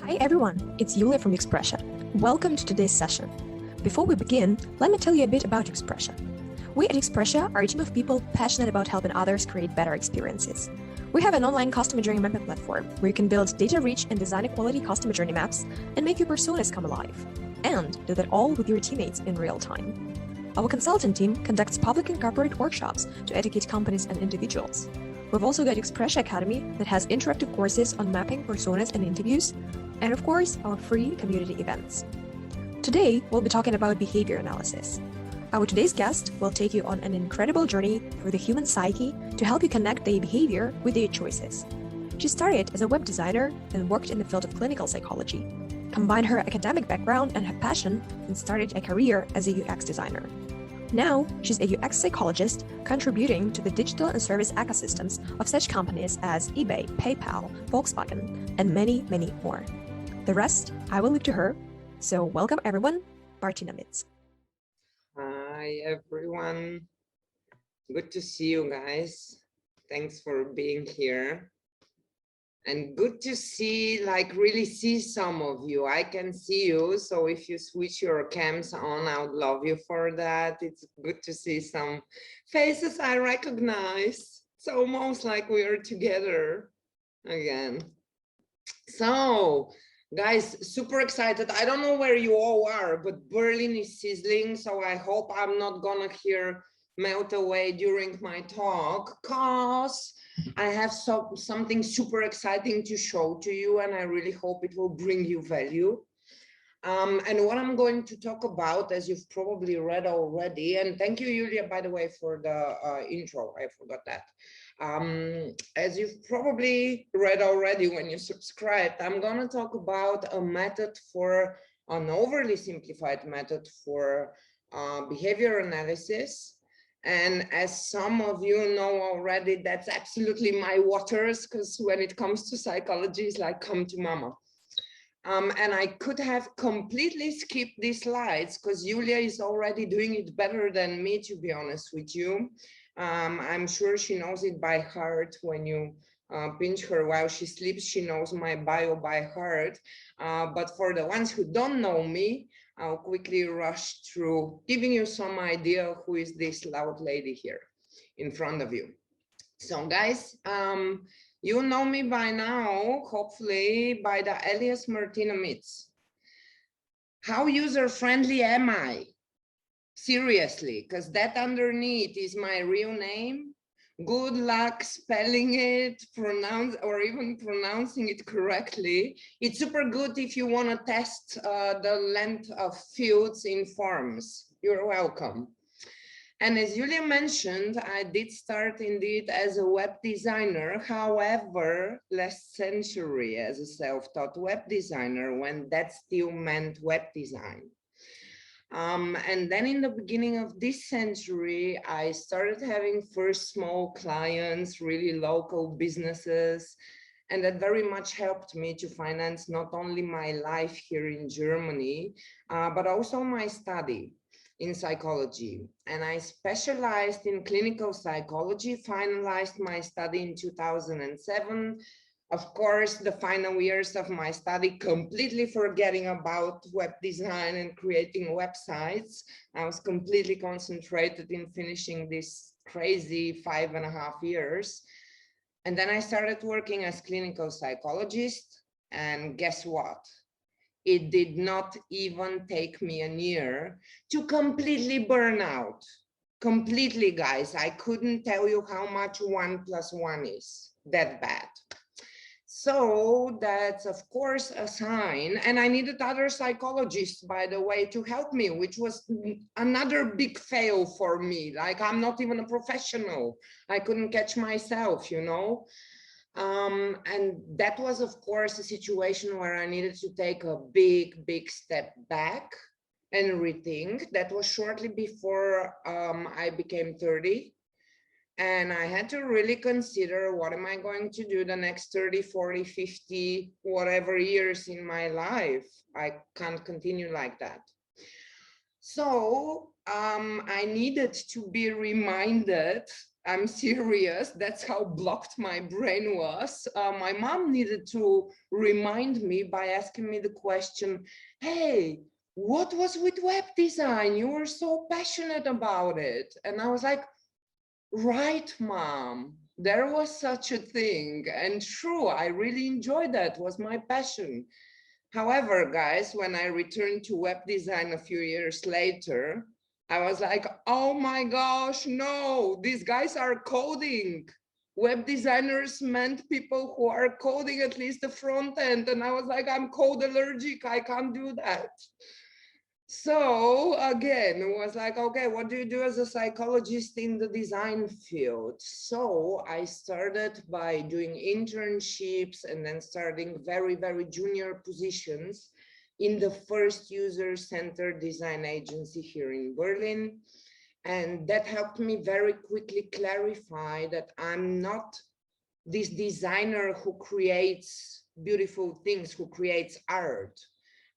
Hi everyone, it's Yulia from Expressia. Welcome to today's session. Before we begin, let me tell you a bit about Expressia. We at Expressia are a team of people passionate about helping others create better experiences. We have an online customer journey mapping platform where you can build data-rich and designer-quality customer journey maps and make your personas come alive. And do that all with your teammates in real time. Our consulting team conducts public and corporate workshops to educate companies and individuals. We've also got Expressia Academy that has interactive courses on mapping personas and interviews, and of course, our free community events. Today, we'll be talking about behavior analysis. Our today's guest will take you on an incredible journey through the human psyche to help you connect their behavior with their choices. She started as a web designer and worked in the field of clinical psychology, combined her academic background and her passion, and started a career as a UX designer. Now, she's a UX psychologist contributing to the digital and service ecosystems of such companies as eBay, PayPal, Volkswagen, and many, many more. The rest, I will leave to her. So welcome everyone, Martina Mitz. Hi everyone. Good to see you guys. Thanks for being here. And good to see, really see some of you. I can see you. So if you switch your cams on, I would love you for that. It's good to see some faces I recognize. It's almost like we are together again. So guys, super excited. I don't know where you all are, but Berlin is sizzling. So I hope I'm not gonna hear melt away during my talk, cause I have something super exciting to show to you, and I really hope it will bring you value. And what I'm going to talk about, as you've probably read already, and thank you, Yulia, by the way, for the intro. I forgot that. As you've probably read already when you subscribed, I'm going to talk about a method for an overly simplified method for behavior analysis. And as some of you know already, that's absolutely my waters, because when it comes to psychology, it's like come to mama. And I could have completely skipped these slides because Yulia is already doing it better than me, to be honest with you. I'm sure she knows it by heart. When you pinch her while she sleeps, she knows my bio by heart. But for the ones who don't know me, I'll quickly rush through giving you some idea who is this loud lady here in front of you. So guys, you know me by now, hopefully, by the alias Martina Mitz. How user-friendly am I? Seriously, because that underneath is my real name. Good luck spelling it, or even pronouncing it correctly. It's super good if you want to test the length of fields in forms. You're welcome. And as Yulia mentioned, I did start indeed as a web designer. However, last century as a self-taught web designer, when that still meant web design. And then in the beginning of this century, I started having first small clients, really local businesses, and that very much helped me to finance not only my life here in Germany, but also my study in psychology. And I specialized in clinical psychology, finalized my study in 2007. Of course, the final years of my study, completely forgetting about web design and creating websites. I was completely concentrated in finishing this crazy 5.5 years. And then I started working as clinical psychologist. And guess what? It did not even take me a year to completely burn out. Completely, guys. I couldn't tell you how much 1 + 1 is. That bad. So that's, of course, a sign. And I needed other psychologists, by the way, to help me, which was another big fail for me. Like, I'm not even a professional. I couldn't catch myself, you know. And that was, of course, a situation where I needed to take a big step back and rethink. That was shortly before I became 30. And I had to really consider, what am I going to do the next 30, 40, 50, whatever years in my life? I can't continue like that. So I needed to be reminded I'm serious. That's how blocked my brain was. My mom needed to remind me by asking me the question, hey, what was with web design? You were so passionate about it. And I was like, right, mom, there was such a thing. And true, I really enjoyed that. It was my passion. However, guys, when I returned to web design a few years later, I was like, oh my gosh, no, these guys are coding. Web designers meant people who are coding at least the front end. And I was like, I'm code allergic, I can't do that. So again, it was like, okay, what do you do as a psychologist in the design field? So I started by doing internships and then starting very, very junior positions in the first user-centered design agency here in Berlin. And that helped me very quickly clarify that I'm not this designer who creates beautiful things, who creates art.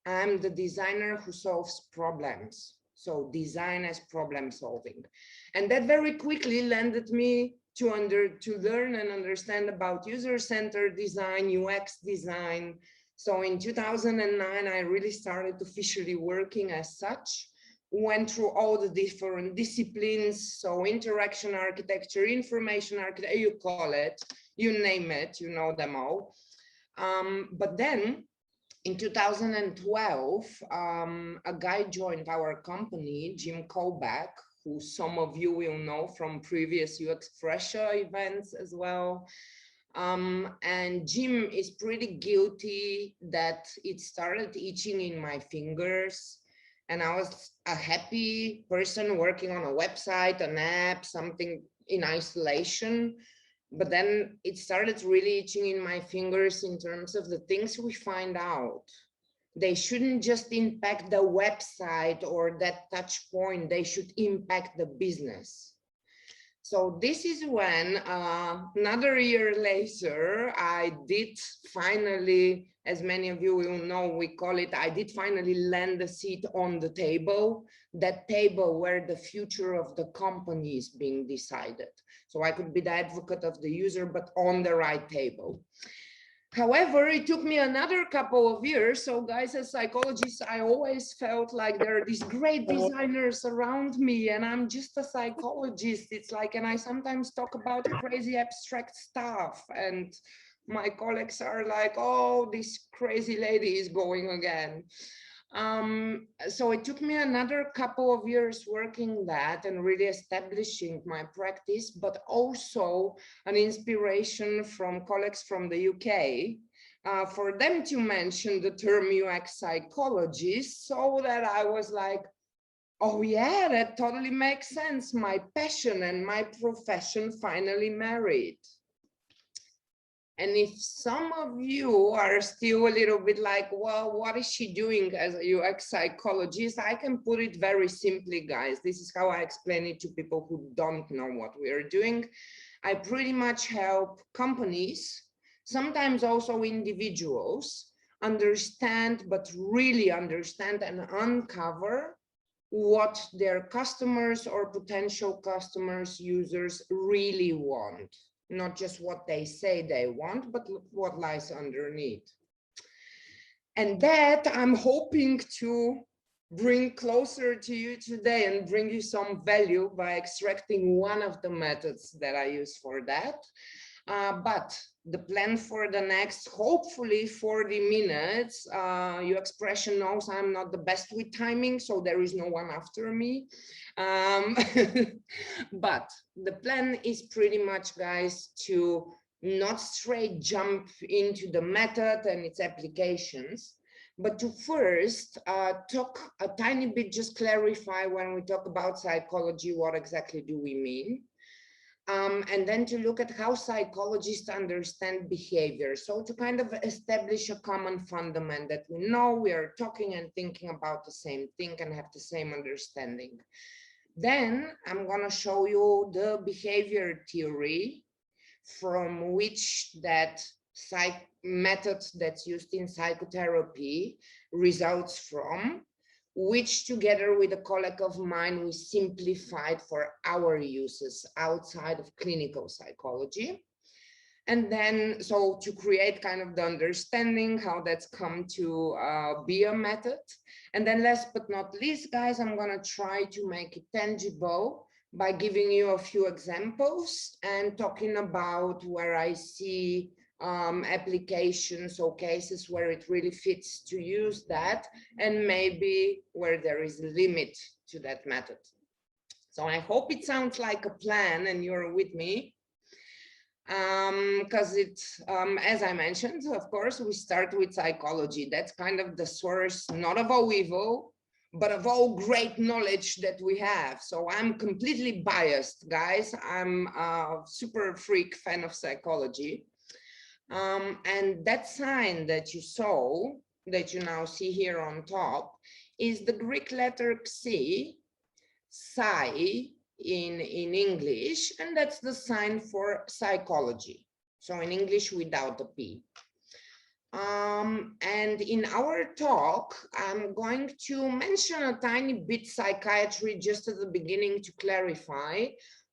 I'm the designer who solves problems. So design as problem solving. And that very quickly landed me to learn and understand about user-centered design, UX design. So in 2009, I really started officially working as such, went through all the different disciplines. So interaction architecture, information architecture, you call it, you name it, you know them all. But then in 2012, a guy joined our company, Jim Koback, who some of you will know from previous UX Fresher events as well. And Jim is pretty guilty that it started itching in my fingers. And I was a happy person working on a website, an app, something in isolation. But then it started really itching in my fingers in terms of the things we find out. They shouldn't just impact the website or that touch point, they should impact the business. So this is when another year later, I did finally, as many of you will know, we call it, I did finally land a seat on the table, that table where the future of the company is being decided. So I could be the advocate of the user, but on the right table. However, it took me another couple of years. So guys, as psychologists, I always felt like there are these great designers around me and I'm just a psychologist. It's like, and I sometimes talk about crazy abstract stuff and my colleagues are like, oh, this crazy lady is going again. So it took me another couple of years working that and really establishing my practice, but also an inspiration from colleagues from the UK for them to mention the term UX psychologist, so that I was like, oh yeah, that totally makes sense. My passion and my profession finally married. And if some of you are still a little bit like, well, what is she doing as a UX psychologist? I can put it very simply, guys. This is how I explain it to people who don't know what we are doing. I pretty much help companies, sometimes also individuals, understand, but really understand and uncover what their customers or potential customers, users really want. Not just what they say they want, but what lies underneath. And that I'm hoping to bring closer to you today and bring you some value by extracting one of the methods that I use for that. But the plan for the next, hopefully 40 minutes, your expression knows I'm not the best with timing, so there is no one after me. But the plan is pretty much, guys, to not straight jump into the method and its applications, but to first talk a tiny bit, just clarify when we talk about psychology, what exactly do we mean? And then to look at how psychologists understand behavior. So to kind of establish a common fundament that we know we are talking and thinking about the same thing and have the same understanding. Then I'm going to show you the behavior theory from which that method that's used in psychotherapy results from. which together with a colleague of mine, we simplified for our uses outside of clinical psychology. And then, so to create kind of the understanding how that's come to be a method. And then last but not least, guys, I'm gonna try to make it tangible by giving you a few examples and talking about where I see applications or cases where it really fits to use that, and maybe where there is a limit to that method. So I hope it sounds like a plan and you're with me. Because as I mentioned, of course, we start with psychology. That's kind of the source, not of all evil, but of all great knowledge that we have. So I'm completely biased, guys. I'm a super freak fan of psychology. And that sign that you saw, that you now see here on top, is the Greek letter Xi, psi, in English, and that's the sign for psychology. So in English without the P. And in our talk, I'm going to mention a tiny bit psychiatry just at the beginning to clarify.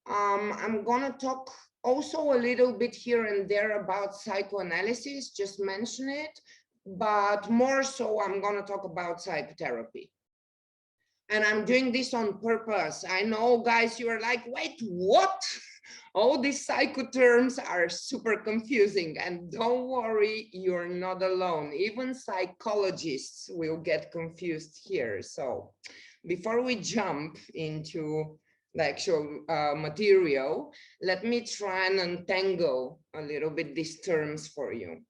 I'm gonna talk also a little bit here and there about psychoanalysis, just mention it, but more so I'm gonna talk about psychotherapy. And I'm doing this on purpose. I know, guys, you're like, wait, what? All these psycho terms are super confusing. And don't worry, you're not alone. Even psychologists will get confused here. So before we jump into the actual material, let me try and untangle a little bit these terms for you.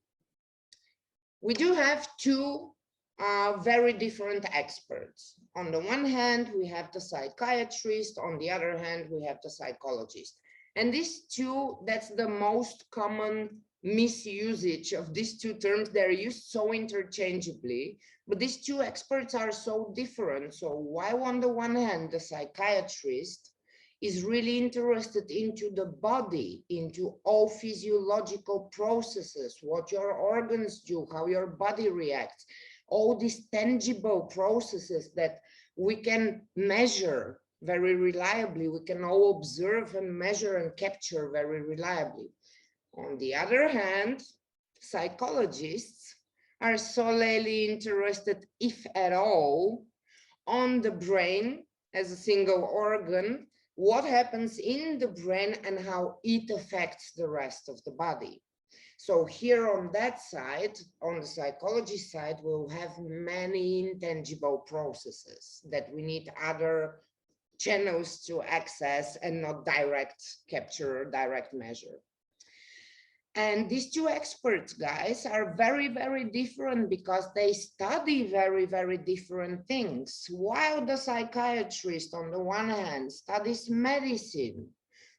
We do have two very different experts. On the one hand, we have the psychiatrist. On the other hand, we have the psychologist. And these two, that's the most common misusage of these two terms. They're used so interchangeably, but these two experts are so different. So while on the one hand, the psychiatrist is really interested into the body, into all physiological processes, what your organs do, how your body reacts, all these tangible processes that we can measure very reliably, we can all observe and measure and capture very reliably. On the other hand, psychologists are solely interested, if at all, on the brain as a single organ, what happens in the brain and how it affects the rest of the body. So here on that side, on the psychology side, we'll have many intangible processes that we need other channels to access and not direct capture or direct measure. And these two experts, guys, are very, very different because they study very, very different things. While the psychiatrist, on the one hand, studies medicine,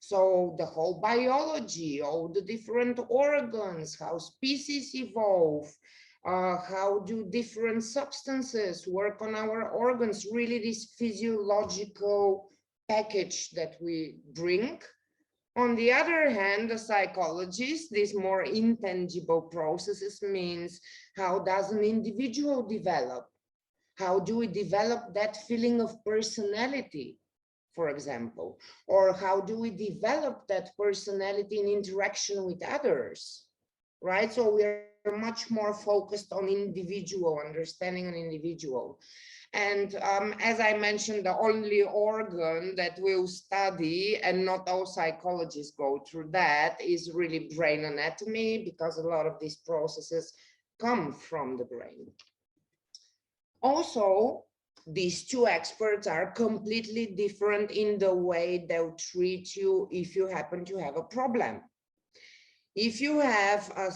so the whole biology, all the different organs, how species evolve, how do different substances work on our organs, really this physiological package that we bring. On the other hand, the psychologist, these more intangible processes means how does an individual develop? How do we develop that feeling of personality, for example? Or how do we develop that personality in interaction with others, right? So we are much more focused on individual, understanding an individual. And as I mentioned, the only organ that we'll study, and not all psychologists go through that, is really brain anatomy, because a lot of these processes come from the brain. Also, these two experts are completely different in the way they'll treat you if you happen to have a problem. If you have a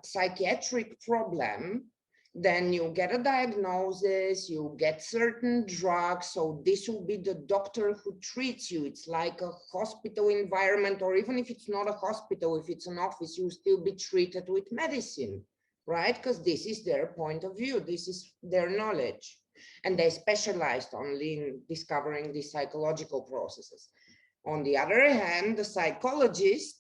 psychiatric problem, then you get a diagnosis, you get certain drugs. So this will be the doctor who treats you. It's like a hospital environment, or even if it's not a hospital, if it's an office, you'll still be treated with medicine, right? Because this is their point of view, this is their knowledge. And they specialized only in discovering these psychological processes. On the other hand, the psychologist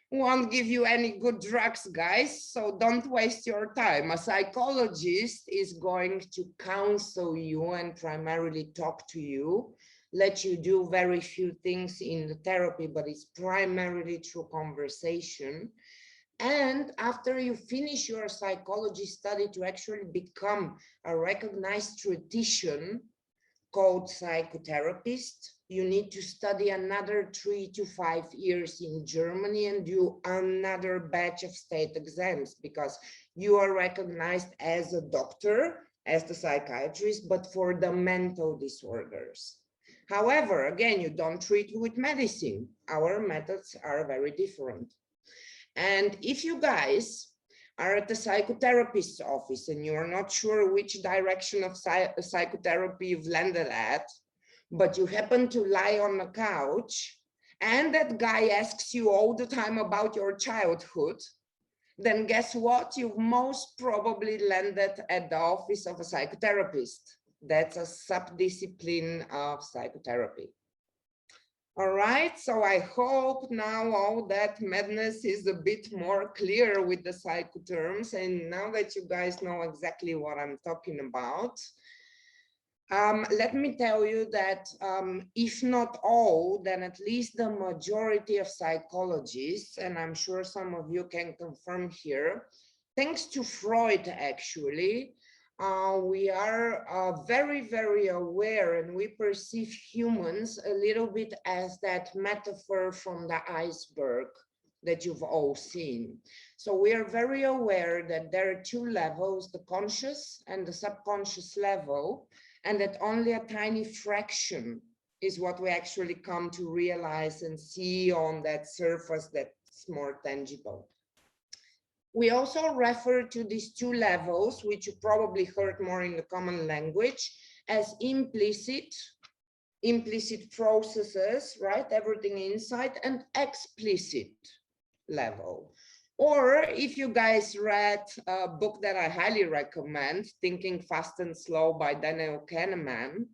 won't give you any good drugs, guys, so don't waste your time. A psychologist is going to counsel you and primarily talk to you, let you do very few things in the therapy, but it's primarily through conversation. And after you finish your psychology study to actually become a recognized tradition called psychotherapist, you need to study another 3 to 5 years in Germany and do another batch of state exams, because you are recognized as a doctor, as the psychiatrist, but for the mental disorders. However, again, you don't treat with medicine. Our methods are very different. And if you guys are at the psychotherapist's office and you're not sure which direction of psychotherapy you've landed at, but you happen to lie on the couch and that guy asks you all the time about your childhood, then guess what? You've most probably landed at the office of a psychotherapist. That's a subdiscipline of psychotherapy. All right, so I hope now all that madness is a bit more clear with the psychoterms. And now that you guys know exactly what I'm talking about, let me tell you that if not all, then at least the majority of psychologists, and I'm sure some of you can confirm here, thanks to Freud, actually, we are very, very aware, and we perceive humans a little bit as that metaphor from the iceberg that you've all seen. So we are very aware that there are two levels, the conscious and the subconscious level, and that only a tiny fraction is what we actually come to realize and see on that surface that's more tangible. We also refer to these two levels, which you probably heard more in the common language, as implicit processes, right? Everything inside, and explicit level. Or if you guys read a book that I highly recommend, Thinking Fast and Slow by Daniel Kahneman,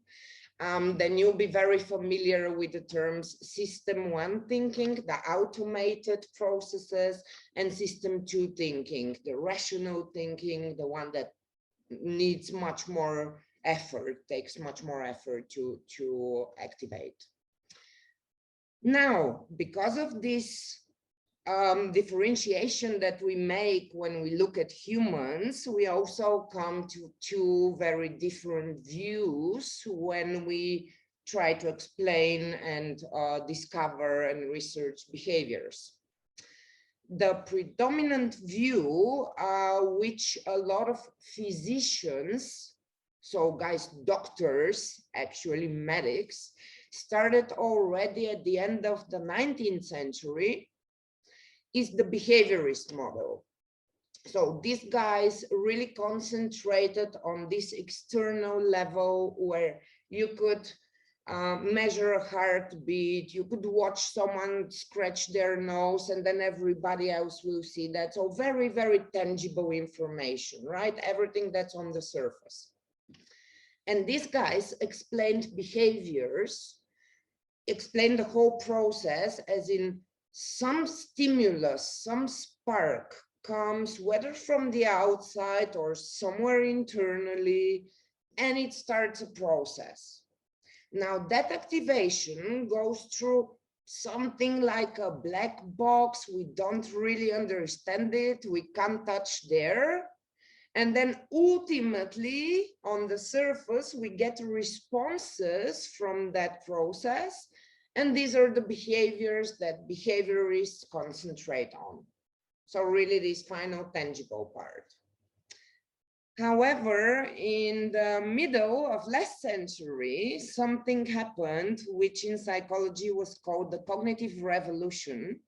then you'll be very familiar with the terms system 1 thinking, the automated processes, and system 2 thinking, the rational thinking, the one that needs much more effort, takes much more effort to activate. Now, because of this differentiation that we make when we look at humans, we also come to two very different views when we try to explain and discover and research behaviors. The predominant view, which a lot of physicians, so guys, doctors, actually medics, started already at the end of the 19th century, is the behaviorist model. So these guys really concentrated on this external level where you could measure a heartbeat, you could watch someone scratch their nose, and then everybody else will see that. So very, very tangible information, right? Everything that's on the surface. And these guys explained behaviors, explained the whole process as in some stimulus, some spark comes, whether from the outside or somewhere internally, and it starts a process. Now that activation goes through something like a black box. We don't really understand it. We can't touch there. And then ultimately on the surface, we get responses from that process. And these are the behaviors that behaviorists concentrate on. So really this final tangible part. However, in the middle of last century, something happened, which in psychology was called the cognitive revolution.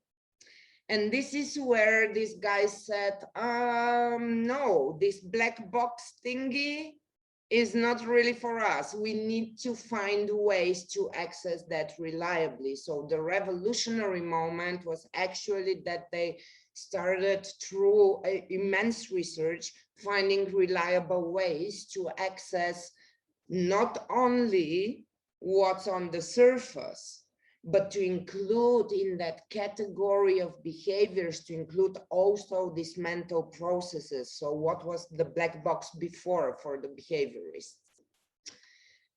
And this is where this guy said, no, this black box thingy is not really for us. We need to find ways to access that reliably. So the revolutionary moment was actually that they started through immense research, finding reliable ways to access not only what's on the surface, but to include in that category of behaviors, to include also these mental processes. So what was the black box before for the behaviorists?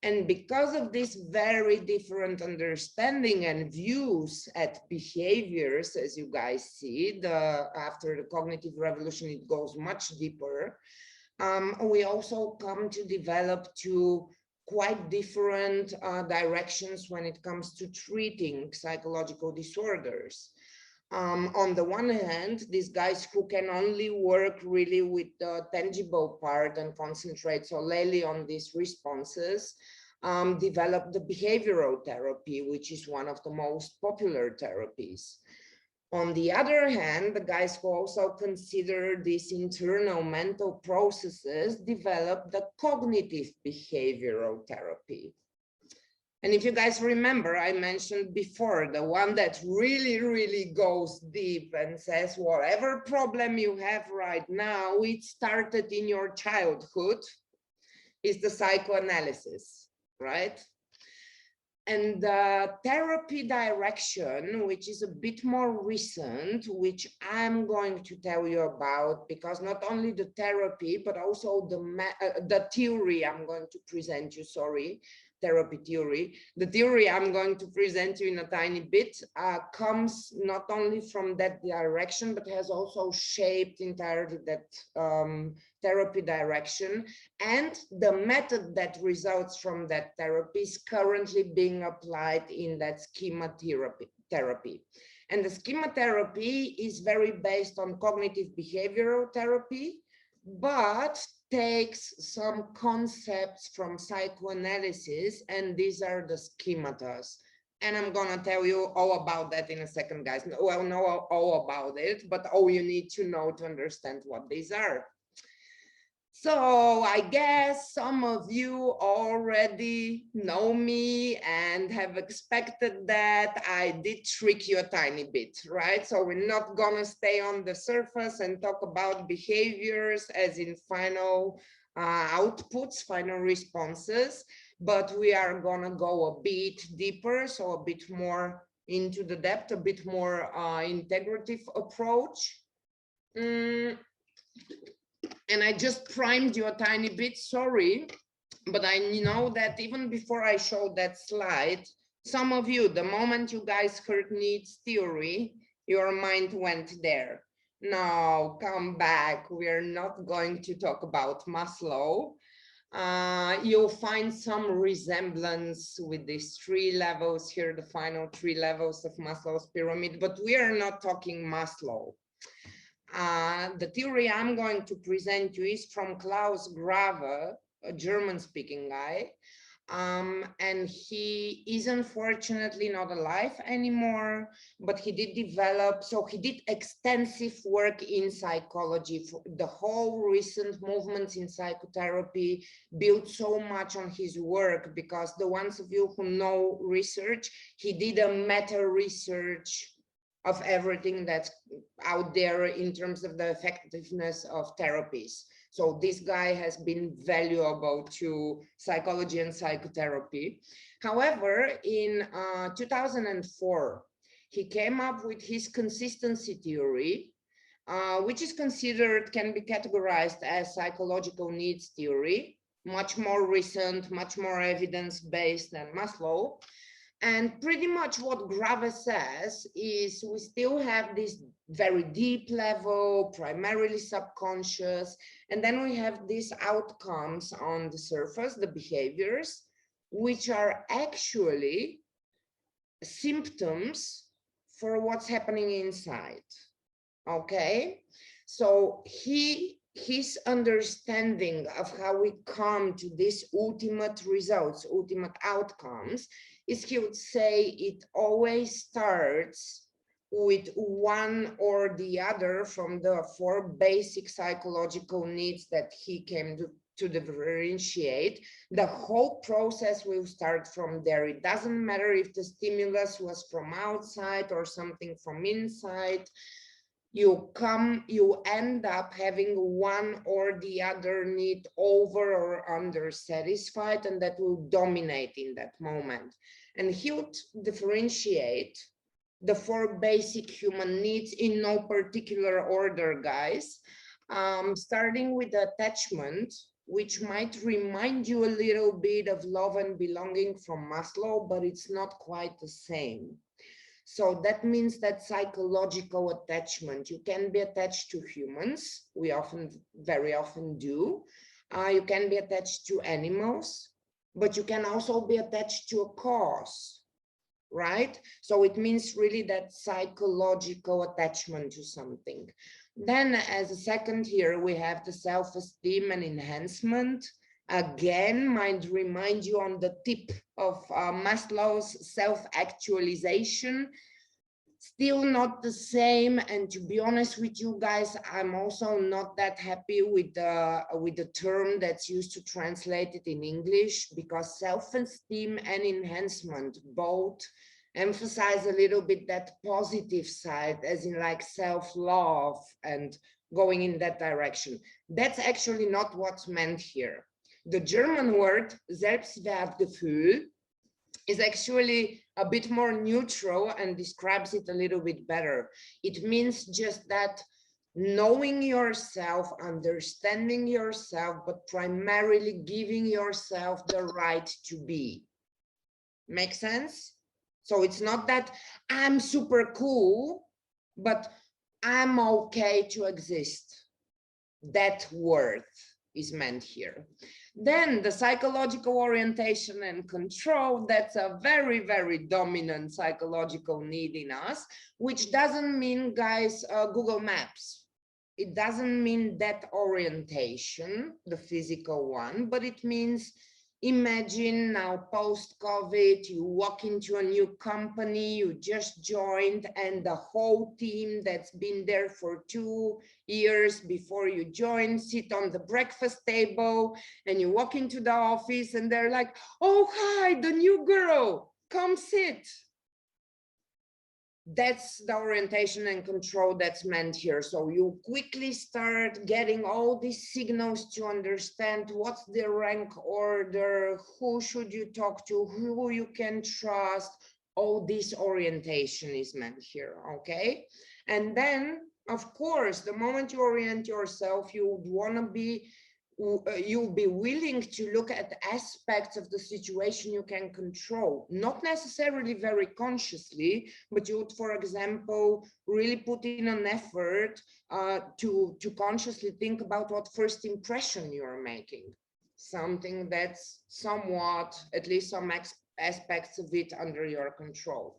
And because of this very different understanding and views at behaviors, as you guys see, after the cognitive revolution, it goes much deeper. We also come to develop two quite different directions when it comes to treating psychological disorders. On the one hand, these guys who can only work really with the tangible part and concentrate solely on these responses, develop the behavioral therapy, which is one of the most popular therapies. On the other hand, the guys who also consider these internal mental processes develop the cognitive behavioral therapy. And if you guys remember, I mentioned before, the one that really goes deep and says, whatever problem you have right now, it started in your childhood, is the psychoanalysis, right? And the therapy direction, which is a bit more recent, which I'm going to tell you about, because not only the therapy, but also the theory I'm going to present you, therapy theory. The theory I'm going to present you in a tiny bit comes not only from that direction, but has also shaped entirely that therapy direction. And the method that results from that therapy is currently being applied in that schema therapy. And the schema therapy is very based on cognitive behavioral therapy, but takes some concepts from psychoanalysis, and these are the schematas. And I'm gonna tell you all about that in a second, guys. Well, not all about it, but all you need to know to understand what these are. So I guess some of you already know me and have expected that I did trick you a tiny bit, right? So we're not gonna stay on the surface and talk about behaviors as in final outputs, final responses, but we are gonna go a bit deeper, so a bit more into the depth, a bit more integrative approach. And I just primed you a tiny bit, sorry, but I know that even before I showed that slide, some of you, the moment you guys heard needs theory, your mind went there. No, come back. We're not going to talk about Maslow. You'll find some resemblance with these 3 levels here, the final 3 levels of Maslow's pyramid, but we are not talking Maslow. The theory I'm going to present you is from Klaus Grawe, a German-speaking guy, and he is unfortunately not alive anymore, but he did develop, so he did extensive work in psychology. The whole recent movements in psychotherapy built so much on his work, because the ones of you who know research, he did a meta-research of everything that's out there in terms of the effectiveness of therapies. So this guy has been valuable to psychology and psychotherapy. However, in 2004, he came up with his consistency theory, which is considered, can be categorized as psychological needs theory, much more recent, much more evidence-based than Maslow. And pretty much what Grawe says is we still have this very deep level, primarily subconscious, and then we have these outcomes on the surface, the behaviors, which are actually symptoms for what's happening inside, okay? So his understanding of how we come to these ultimate results, ultimate outcomes, is he would say it always starts with one or the other from the 4 basic psychological needs that he came to differentiate. The whole process will start from there. It doesn't matter if the stimulus was from outside or something from inside. You end up having one or the other need over or under satisfied, and that will dominate in that moment. And he would differentiate the 4 basic human needs in no particular order, guys. Starting with attachment, which might remind you a little bit of love and belonging from Maslow, but it's not quite the same. So that means that psychological attachment, you can be attached to humans. We very often do. You can be attached to animals, but you can also be attached to a cause, right? So it means really that psychological attachment to something. Then as a second here, we have the self-esteem and enhancement. Again, might remind you on the tip of Maslow's self-actualization. Still not the same, and to be honest with you guys, I'm also not that happy with the term that's used to translate it in English, because self-esteem and enhancement both emphasize a little bit that positive side, as in like self-love and going in that direction. That's actually not what's meant here. The German word Selbstwertgefühl is actually a bit more neutral and describes it a little bit better. It means just that knowing yourself, understanding yourself, but primarily giving yourself the right to be. Make sense? So it's not that I'm super cool, but I'm okay to exist. That worth is meant here. Then the psychological orientation and control, that's a very, very dominant psychological need in us, which doesn't mean, guys, Google Maps. It doesn't mean that orientation, the physical one, but it means, imagine now post-COVID, you walk into a new company, you just joined, and the whole team that's been there for 2 years before you join sit on the breakfast table, and you walk into the office and they're like, oh, hi, the new girl, come sit. That's the orientation and control that's meant here. So you quickly start getting all these signals to understand what's the rank order, who should you talk to, who you can trust. All this orientation is meant here, okay? And then, of course, the moment you orient yourself, you would want to be you'll be willing to look at aspects of the situation you can control, not necessarily very consciously, but you would, for example, really put in an effort to consciously think about what first impression you're making, something that's somewhat, at least some aspects of it, under your control.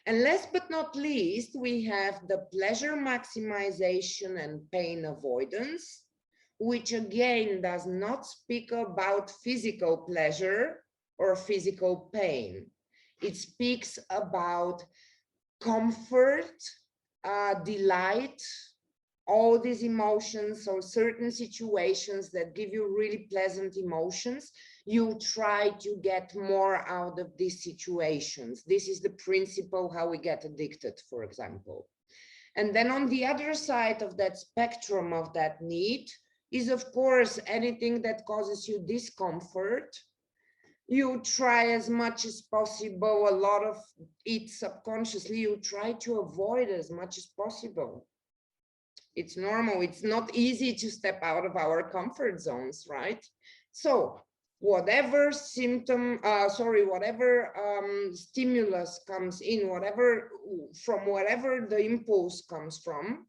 And last but not least, we have the pleasure maximization and pain avoidance, which again does not speak about physical pleasure or physical pain. It speaks about comfort, delight, all these emotions, or certain situations that give you really pleasant emotions. You try to get more out of these situations. This is the principle how we get addicted, for example. And then on the other side of that spectrum of that need is, of course, anything that causes you discomfort. You try as much as possible, a lot of it subconsciously, you try to avoid as much as possible. It's normal. It's not easy to step out of our comfort zones, right? So whatever stimulus comes in, whatever the impulse comes from,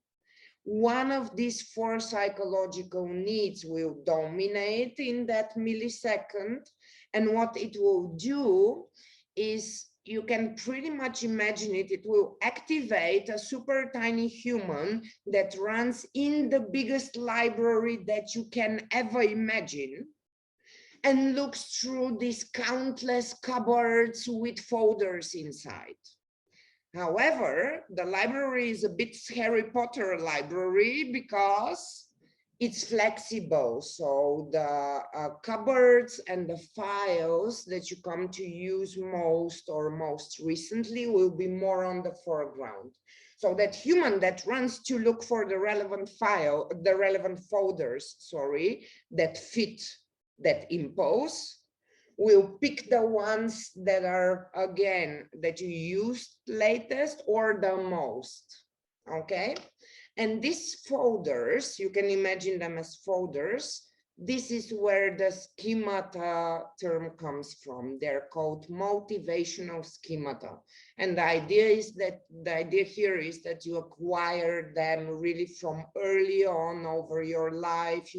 one of these 4 psychological needs will dominate in that millisecond. And what it will do is, you can pretty much imagine it, it will activate a super tiny human that runs in the biggest library that you can ever imagine, and looks through these countless cupboards with folders inside. However, the library is a bit Harry Potter library because it's flexible. So the cupboards and the files that you come to use most or most recently will be more on the foreground. So that human that runs to look for the relevant folders, that fit that impulse, We'll pick the ones that are, again, that you used latest or the most, okay? And these folders, you can imagine them as folders. This is where the schemata term comes from. They're called motivational schemata. And the idea here is that you acquire them really from early on over your life.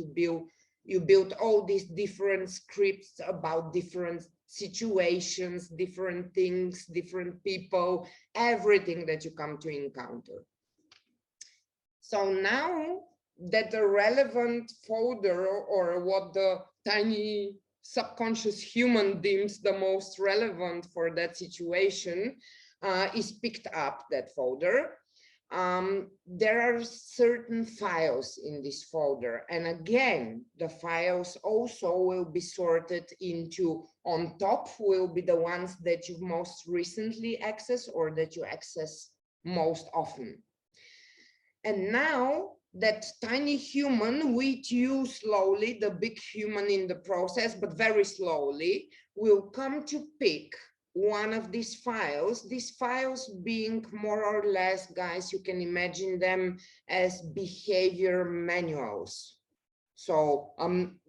You build all these different scripts about different situations, different things, different people, everything that you come to encounter. So now that the relevant folder, or what the tiny subconscious human deems the most relevant for that situation, is picked up, that folder. There are certain files in this folder. And again, the files also will be sorted into, on top will be the ones that you've most recently accessed or that you access most often. And now that tiny human, with you slowly, the big human in the process, but very slowly, will come to pick one of these files being more or less, guys, you can imagine them as behavior manuals. So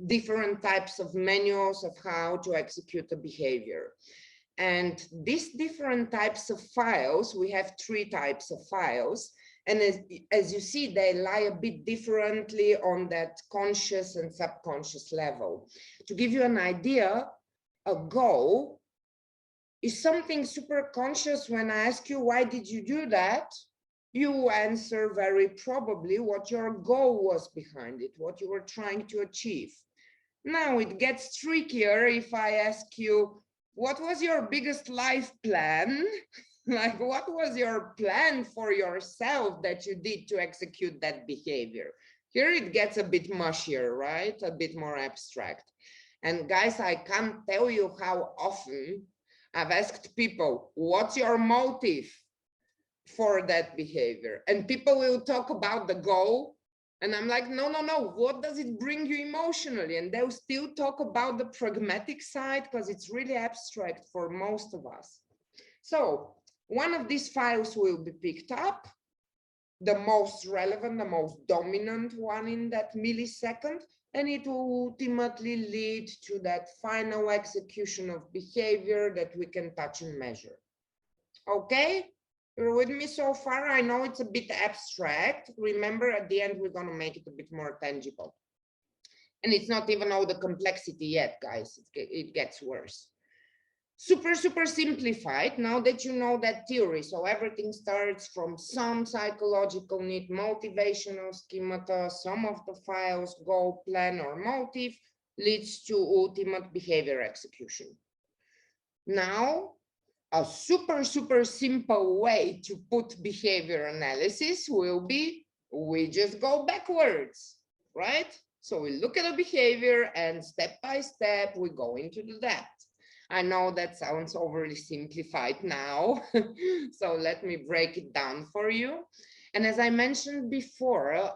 different types of manuals of how to execute a behavior. And these different types of files, we have 3 types of files. And as you see, they lie a bit differently on that conscious and subconscious level. To give you an idea, a goal is something super conscious. When I ask you, why did you do that? You answer very probably what your goal was behind it, what you were trying to achieve. Now it gets trickier if I ask you, what was your biggest life plan? Like, what was your plan for yourself that you did to execute that behavior? Here it gets a bit mushier, right? A bit more abstract. And guys, I can't tell you how often I've asked people, what's your motive for that behavior? And people will talk about the goal. And I'm like, no, what does it bring you emotionally? And they'll still talk about the pragmatic side because it's really abstract for most of us. So one of these files will be picked up, the most relevant, the most dominant one in that millisecond, and it will ultimately lead to that final execution of behavior that we can touch and measure. Okay? You're with me so far? I know it's a bit abstract. Remember, at the end, we're going to make it a bit more tangible. And it's not even all the complexity yet, guys. It gets worse. Super simplified, now that you know that theory. So everything starts from some psychological need, motivational schemata, some of the files, goal, plan, or motive, leads to ultimate behavior execution. Now, a super simple way to put behavior analysis will be, we just go backwards, right? So we look at a behavior and step by step, we go into the depth. I know that sounds overly simplified now, so let me break it down for you. And as I mentioned before,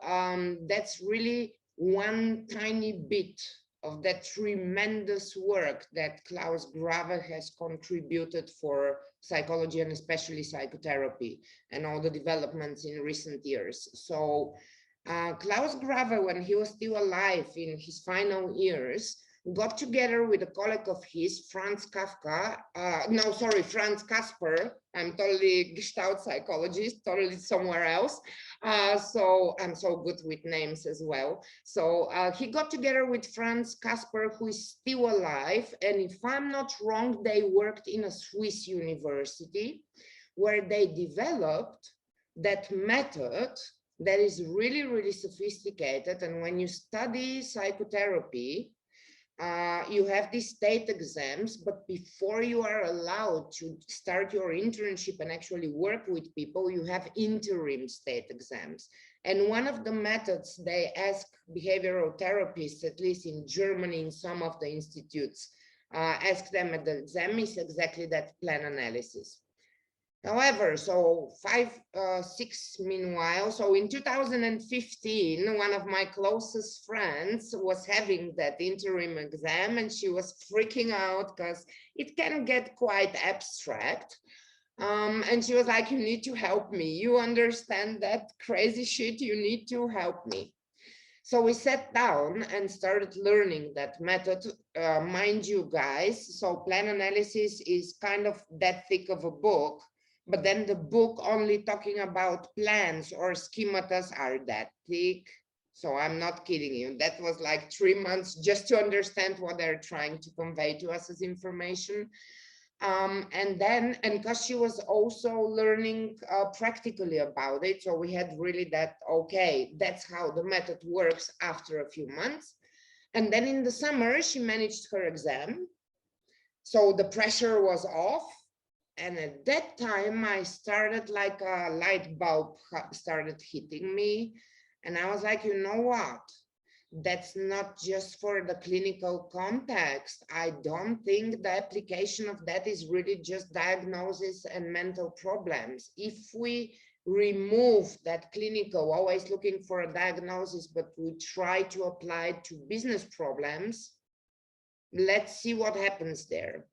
that's really one tiny bit of that tremendous work that Klaus Grawe has contributed for psychology and especially psychotherapy and all the developments in recent years. So Klaus Grawe, when he was still alive in his final years, got together with a colleague of his, Franz Caspar. I'm totally Gestalt psychologist, totally somewhere else. So I'm so good with names as well. So he got together with Franz Caspar, who is still alive. And if I'm not wrong, they worked in a Swiss university where they developed that method that is really sophisticated. And when you study psychotherapy, you have these state exams, but before you are allowed to start your internship and actually work with people, you have interim state exams. And one of the methods they ask behavioral therapists, at least in Germany, in some of the institutes, ask them at the exam is exactly that plan analysis. However, so 6 meanwhile, so in 2015, one of my closest friends was having that interim exam and she was freaking out because it can get quite abstract. And she was like, you need to help me. You understand that crazy shit, you need to help me. So we sat down and started learning that method. Mind you guys, so plan analysis is kind of that thick of a book, but then the book only talking about plans or schematas are that thick. So I'm not kidding you. That was like 3 months just to understand what they're trying to convey to us as information. And because she was also learning practically about it, so we had really that, okay, that's how the method works after a few months. And then in the summer, she managed her exam. So the pressure was off. And at that time, I started like a light bulb started hitting me. And I was like, you know what? That's not just for the clinical context. I don't think the application of that is really just diagnosis and mental problems. If we remove that clinical, always looking for a diagnosis, but we try to apply it to business problems, let's see what happens there.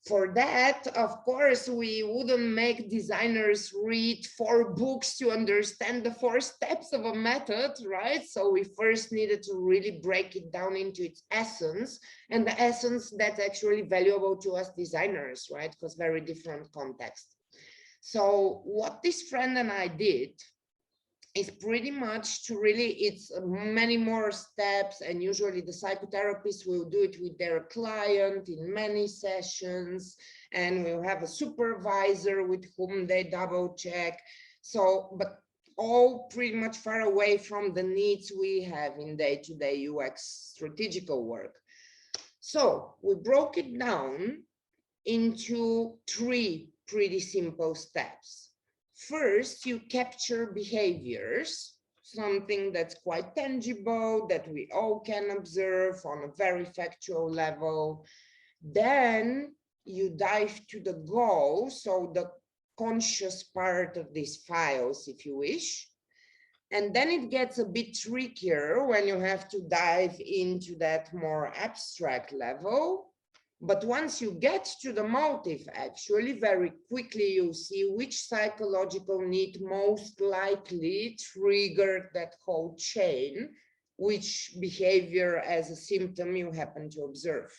For that, of course, we wouldn't make designers read 4 books to understand the 4 steps of a method, right? So we first needed to really break it down into its essence, and the essence that's actually valuable to us designers, right? Because very different context. So what this friend and I did is pretty much to really, it's many more steps, and usually the psychotherapist will do it with their client in many sessions, and we'll have a supervisor with whom they double check. So, but all pretty much far away from the needs we have in day-to-day UX strategical work. So we broke it down into 3 pretty simple steps. First, you capture behaviors, something that's quite tangible, that we all can observe on a very factual level. Then you dive to the goal, so the conscious part of these files, if you wish. And then it gets a bit trickier when you have to dive into that more abstract level. But once you get to the motive, actually, very quickly you see which psychological need most likely triggered that whole chain, which behavior as a symptom you happen to observe.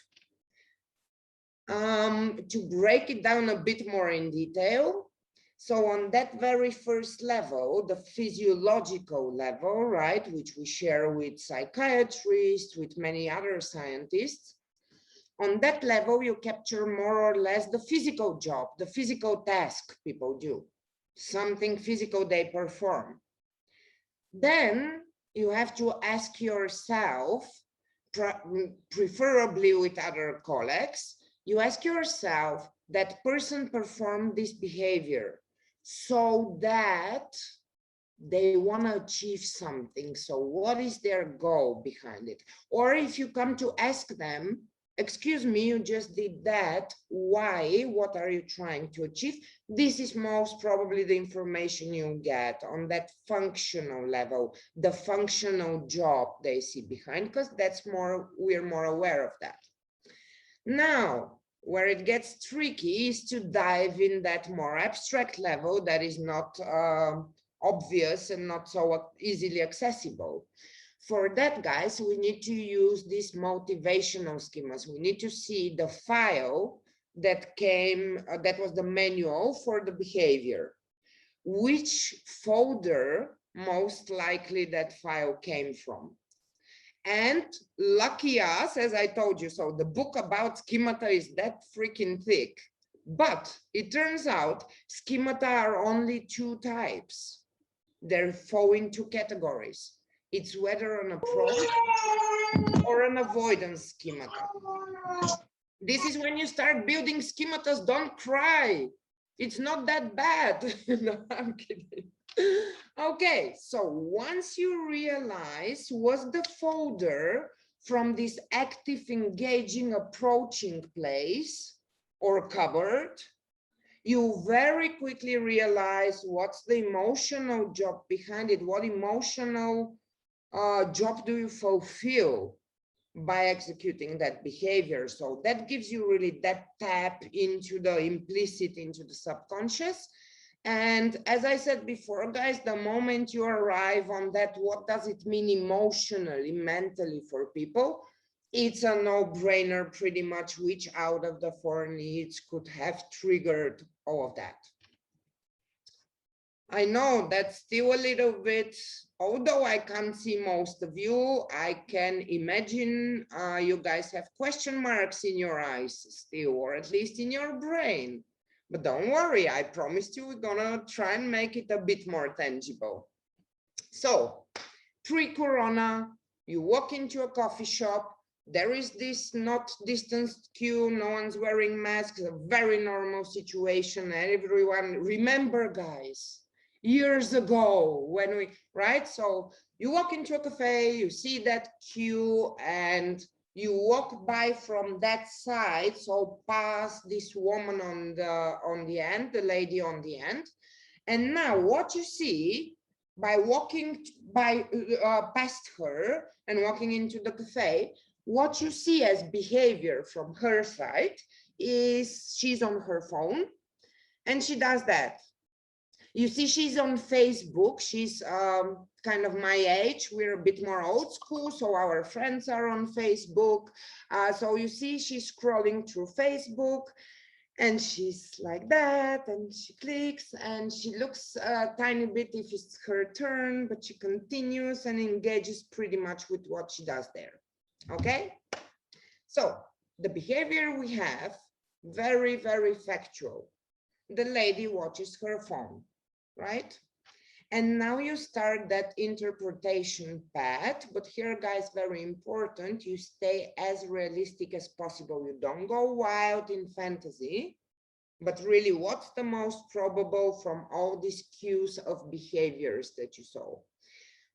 To break it down a bit more in detail, so on that very first level, the physiological level, right, which we share with psychiatrists, with many other scientists, on that level, you capture more or less the physical job, the physical task people do, something physical they perform. Then you have to ask yourself, preferably with other colleagues, you ask yourself, that person performed this behavior so that they want to achieve something. So what is their goal behind it? Or if you come to ask them, excuse me, you just did that. Why? What are you trying to achieve? This is most probably the information you get on that functional level, the functional job they see behind, because that's more, we're more aware of that. Now, where it gets tricky is to dive in that more abstract level that is not obvious and not so easily accessible. For that, guys, we need to use these motivational schemas. We need to see the file that came, that was the manual for the behavior. Which folder most likely that file came from. And lucky us, as I told you, so the book about schemata is that freaking thick. But it turns out schemata are only 2 types. They fall into 2 categories. It's whether an approach or an avoidance schemata. This is when you start building schematas, don't cry. It's not that bad. No, I'm kidding. Okay, so once you realize what's the folder from this active, engaging, approaching place or cupboard, you very quickly realize what's the emotional job behind it. What emotional job do you fulfill by executing that behavior? So that gives you really that tap into the implicit, into the subconscious. And as I said before, guys, the moment you arrive on that, what does it mean emotionally, mentally for people? It's a no-brainer pretty much which out of the four needs could have triggered all of that. I know that's still a little bit, although I can't see most of you, I can imagine you guys have question marks in your eyes still, or at least in your brain. But don't worry, I promised you we're gonna try and make it a bit more tangible. So, pre-corona, you walk into a coffee shop, there is this not distanced queue, no one's wearing masks, a very normal situation, and everyone, remember guys, years ago when we, right? So you walk into a cafe, you see that queue, and you walk by from that side, so past this woman on the end, the lady on the end. And now what you see by walking by past her and walking into the cafe, what you see as behavior from her side is she's on her phone and she does that. You see, she's on Facebook. She's kind of my age. We're a bit more old school, so our friends are on Facebook. So you see, she's scrolling through Facebook, and she's like that, and she clicks, and she looks a tiny bit if it's her turn, but she continues and engages pretty much with what she does there. Okay? So the behavior we have, very, very factual. The lady watches her phone, right? And now you start that interpretation path, but here, guys, very important, you stay as realistic as possible. You don't go wild in fantasy, but really what's the most probable from all these cues of behaviors that you saw?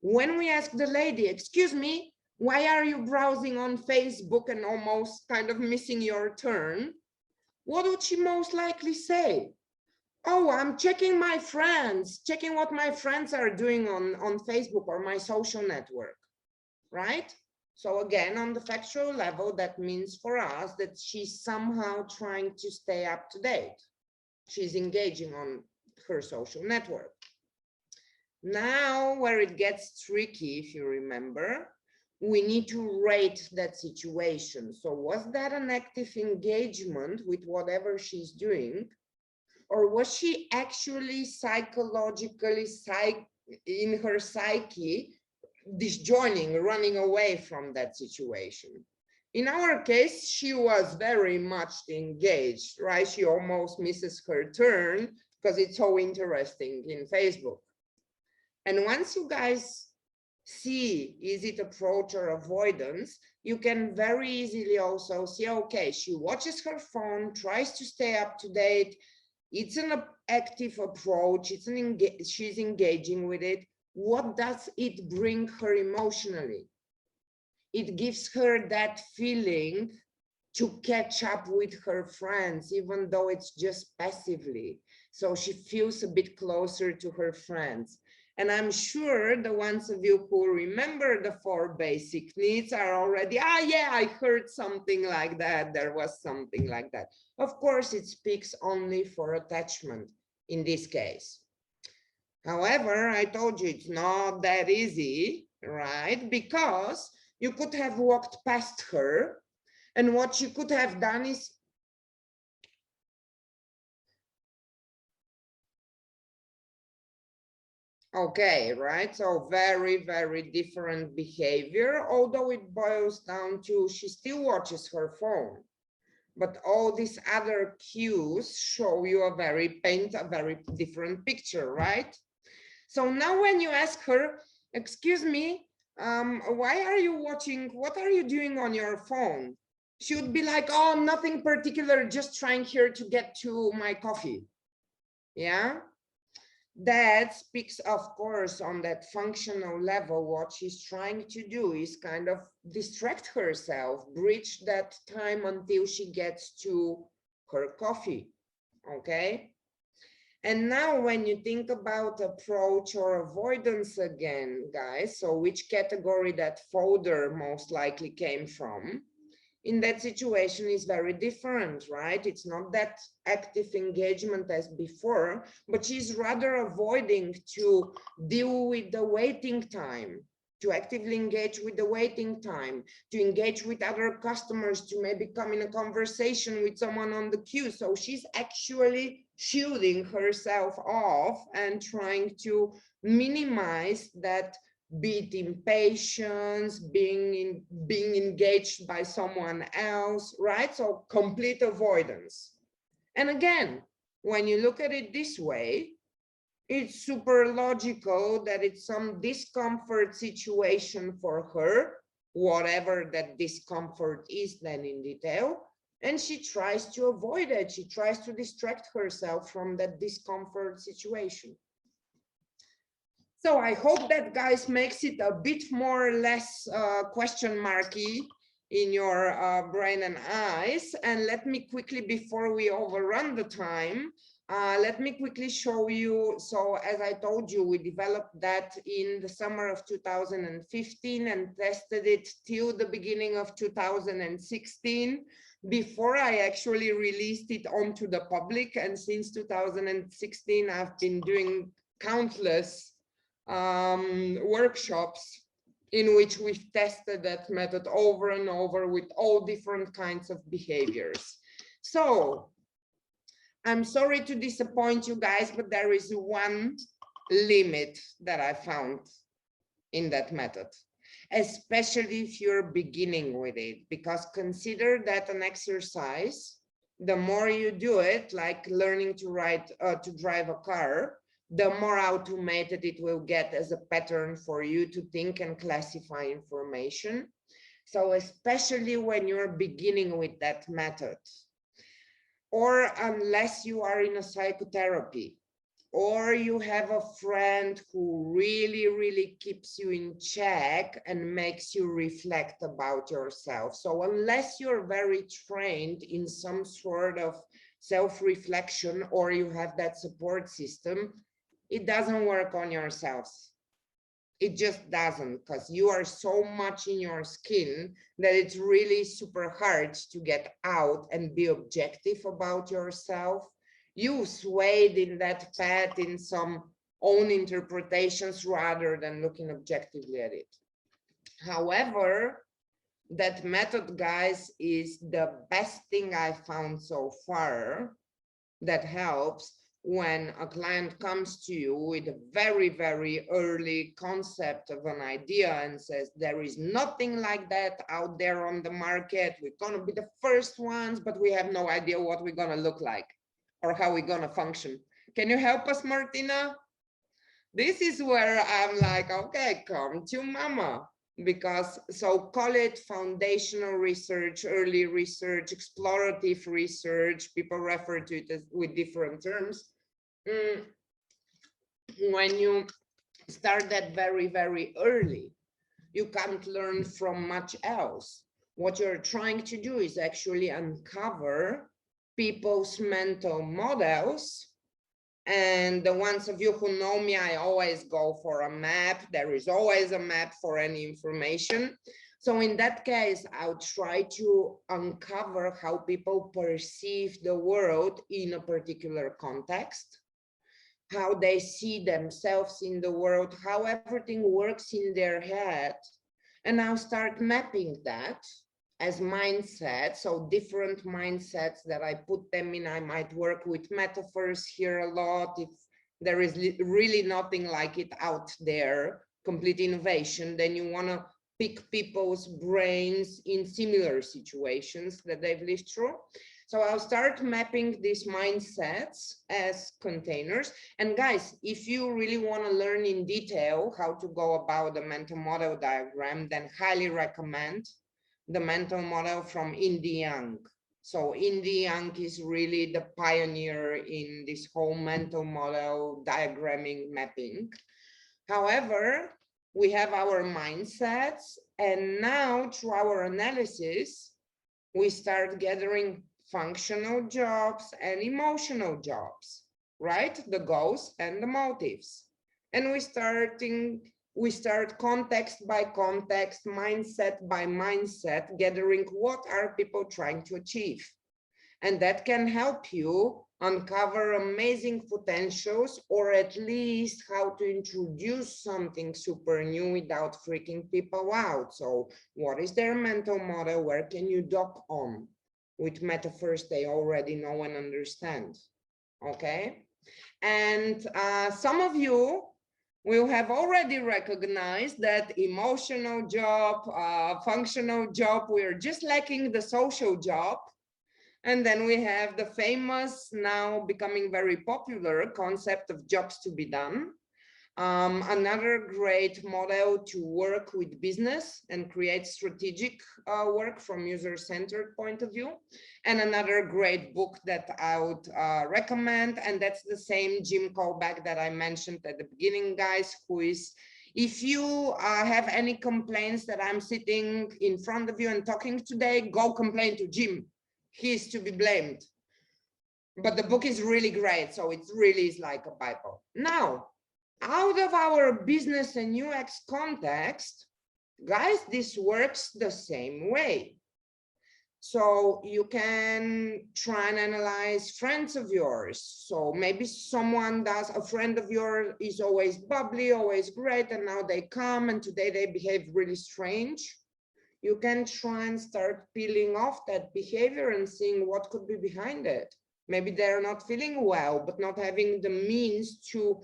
When we ask the lady, excuse me, why are you browsing on Facebook and almost kind of missing your turn? What would she most likely say? Oh, I'm checking my friends, checking what my friends are doing on Facebook or my social network, right? So again, on the factual level, that means for us that she's somehow trying to stay up to date. She's engaging on her social network. Now, where it gets tricky, if you remember, we need to rate that situation. So was that an active engagement with whatever she's doing? Or was she actually psychologically, in her psyche, disjoining, running away from that situation? In our case, she was very much engaged, right? She almost misses her turn because it's so interesting in Facebook. And once you guys see, is it approach or avoidance, you can very easily also see, okay, she watches her phone, tries to stay up to date. It's an active approach. She's engaging with it. What does it bring her emotionally? It gives her that feeling to catch up with her friends, even though it's just passively. So she feels a bit closer to her friends. And I'm sure the ones of you who remember the 4 basic needs are already, yeah, I heard something like that. There was something like that. Of course, it speaks only for attachment in this case. However, I told you it's not that easy, right? Because you could have walked past her, and what you could have done is, okay, right? So very, very different behavior, although it boils down to she still watches her phone. But all these other cues show you a very different picture, right? So now when you ask her, excuse me, why are you watching, what are you doing on your phone? She would be like, oh, nothing particular, just trying here to get to my coffee. Yeah? That speaks, of course, on that functional level. What she's trying to do is kind of distract herself, bridge that time until she gets to her coffee, okay? And now when you think about approach or avoidance again, guys, so which category that folder most likely came from, in that situation is very different, right? It's not that active engagement as before, but she's rather avoiding to deal with the waiting time, to actively engage with the waiting time, to engage with other customers, to maybe come in a conversation with someone on the queue. So she's actually shielding herself off and trying to minimize that, be it impatience, being engaged by someone else, right? So complete avoidance. And again, when you look at it this way, it's super logical that it's some discomfort situation for her, whatever that discomfort is then in detail, and she tries to avoid it. She tries to distract herself from that discomfort situation. So I hope that, guys, makes it a bit more or less question marky in your brain and eyes. And let me quickly, before we overrun the time, let me quickly show you. So as I told you, we developed that in the summer of 2015 and tested it till the beginning of 2016 before I actually released it onto the public. And since 2016, I've been doing countless workshops in which we've tested that method over and over with all different kinds of behaviors. So I'm sorry to disappoint you guys, but there is one limit that I found in that method, especially if you're beginning with it, because consider that an exercise, the more you do it, like learning to drive a car, the more automated it will get as a pattern for you to think and classify information. So especially when you're beginning with that method, or unless you are in a psychotherapy, or you have a friend who really keeps you in check and makes you reflect about yourself. So unless you're very trained in some sort of self-reflection, or you have that support system, it doesn't work on yourselves. It just doesn't, because you are so much in your skin that it's really super hard to get out and be objective about yourself. You swayed in that path in some own interpretations rather than looking objectively at it. However, that method, guys, is the best thing I found so far that helps when a client comes to you with a very early concept of an idea and says, there is nothing like that out there on the market. We're going to be the first ones, but we have no idea what we're going to look like or how we're going to function. Can you help us, Martina? This is where I'm like, okay, come to mama. Because so call it foundational research, early research, explorative research, people refer to it as with different terms. When you start that very early, you can't learn from much else. What you're trying to do is actually uncover people's mental models. And the ones of you who know me, I always go for a map. There is always a map for any information. So in that case, I'll try to uncover how people perceive the world in a particular context, how they see themselves in the world, how everything works in their head. And I'll start mapping that as mindsets, so different mindsets that I put them in. I might work with metaphors here a lot. If there is really nothing like it out there, complete innovation, then you want to pick people's brains in similar situations that they've lived through. So I'll start mapping these mindsets as containers. And guys, if you really want to learn in detail how to go about the mental model diagram, then highly recommend the mental model from Indy Young. So Indy Young is really the pioneer in this whole mental model diagramming mapping. However, we have our mindsets, and now through our analysis, we start gathering functional jobs and emotional jobs. right? The goals and the motives. And we start context by context, mindset by mindset, gathering what are people trying to achieve. And that can help you uncover amazing potentials, or at least how to introduce something super new without freaking people out. So what is their mental model? Where can you dock on with metaphors they already know and understand? Okay. And some of you will have already recognized that emotional job, functional job, we're just lacking the social job. And then we have the famous, now becoming very popular concept of jobs to be done. Another great model to work with business and create strategic work from user-centered point of view. And another great book that I would recommend, and that's the same Jim Colback that I mentioned at the beginning, guys, who is, if you have any complaints that I'm sitting in front of you and talking today, go complain to Jim. He's to be blamed. But the book is really great, so it really is like a Bible. Now, out of our business and UX context, guys, this works the same way. So you can try and analyze friends of yours. So maybe someone does, a friend of yours is always bubbly, always great, and now they come and today they behave really strange. You can try and start peeling off that behavior and seeing what could be behind it. Maybe they're not feeling well, but not having the means to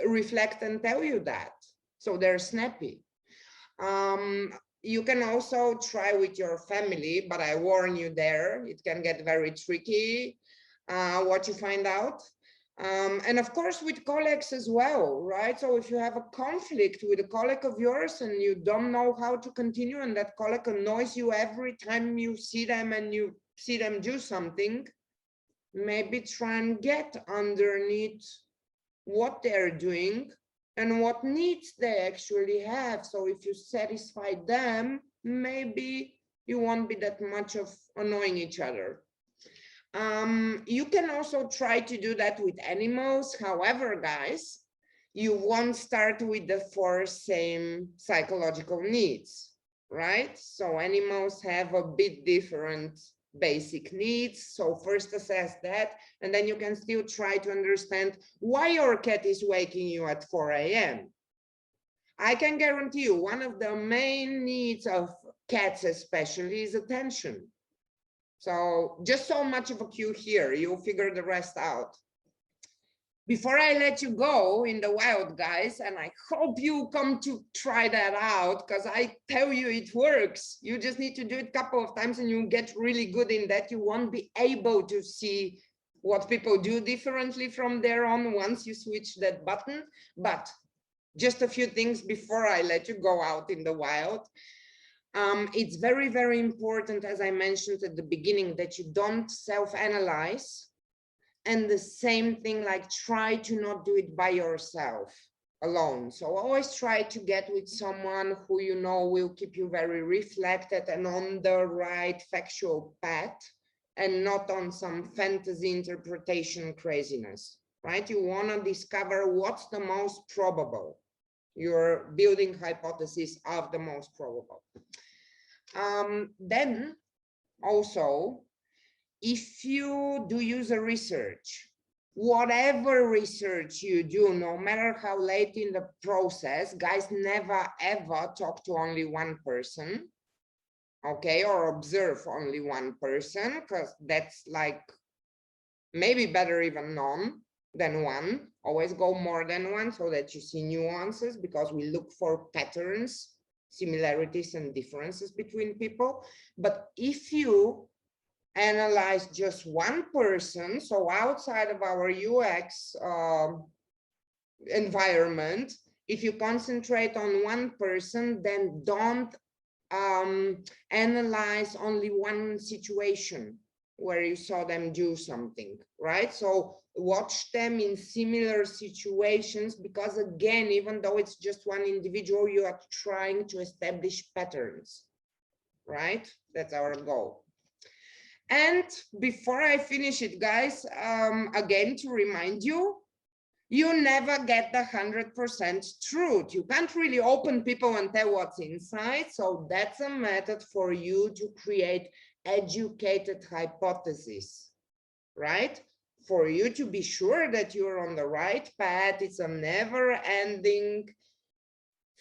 reflect and tell you that. So they're snappy. You can also try with your family, but I warn you there, it can get very tricky what you find out. And of course with colleagues as well, right? So if you have a conflict with a colleague of yours and you don't know how to continue, and that colleague annoys you every time you see them and you see them do something, maybe try and get underneath what they're doing and what needs they actually have. So if you satisfy them, maybe you won't be that much of annoying each other. You can also try to do that with animals. However, guys, you won't start with the 4 same psychological needs, right? So animals have a bit different basic needs. So first assess that, and then you can still try to understand why your cat is waking you at 4 a.m. I can guarantee you one of the main needs of cats especially is attention. So just so much of a cue here, you'll figure the rest out. Before I let you go in the wild, guys, and I hope you come to try that out, because I tell you it works. You just need to do it a couple of times and you get really good in that. You won't be able to see what people do differently from there on once you switch that button. But just a few things before I let you go out in the wild. It's very, very important, as I mentioned at the beginning, that you don't self-analyze. And the same thing, like try to not do it by yourself alone. So always try to get with someone who you know will keep you very reflected and on the right factual path, and not on some fantasy interpretation craziness, right? You want to discover what's the most probable. You're building hypotheses of the most probable. Then also, if you do user research, whatever research you do, no matter how late in the process, guys, never ever talk to only one person, okay, or observe only one person, because that's like maybe better even none than one. Always go more than one so that you see nuances, because we look for patterns, similarities and differences between people. But if you analyze just one person, so outside of our UX environment, if you concentrate on one person, then don't analyze only one situation where you saw them do something, right? So watch them in similar situations, because again, even though it's just one individual, you are trying to establish patterns, right? That's our goal. And before I finish it, guys, again, to remind you, you never get the 100% truth. You can't really open people and tell what's inside. So that's a method for you to create educated hypotheses, right? For you to be sure that you're on the right path. It's a never-ending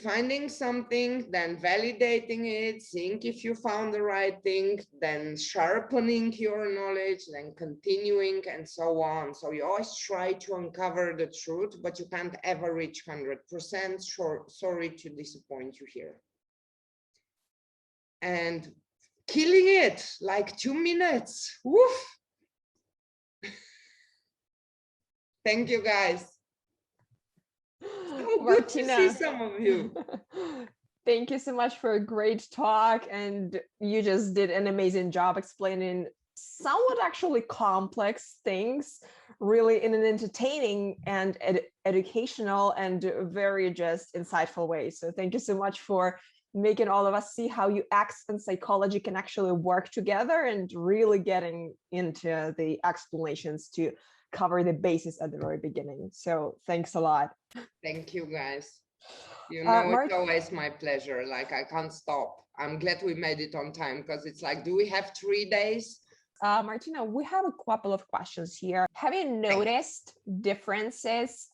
finding something, then validating it, seeing if you found the right thing, then sharpening your knowledge, then continuing, and so on. So you always try to uncover the truth, but you can't ever reach 100%. Sorry to disappoint you here. And killing it, like 2 minutes. Woof. Thank you, guys. So good to see some of you. Thank you so much for a great talk. And you just did an amazing job explaining somewhat actually complex things, really in an entertaining and educational and very just insightful way. So thank you so much for making all of us see how UX and psychology can actually work together and really getting into the explanations to cover the basis at the very beginning. So thanks a lot. Thank you, guys. You know, it's always my pleasure. Like, I can't stop. I'm glad we made it on time, because it's like, do we have 3 days? Martina, we have a couple of questions here. Have you noticed differences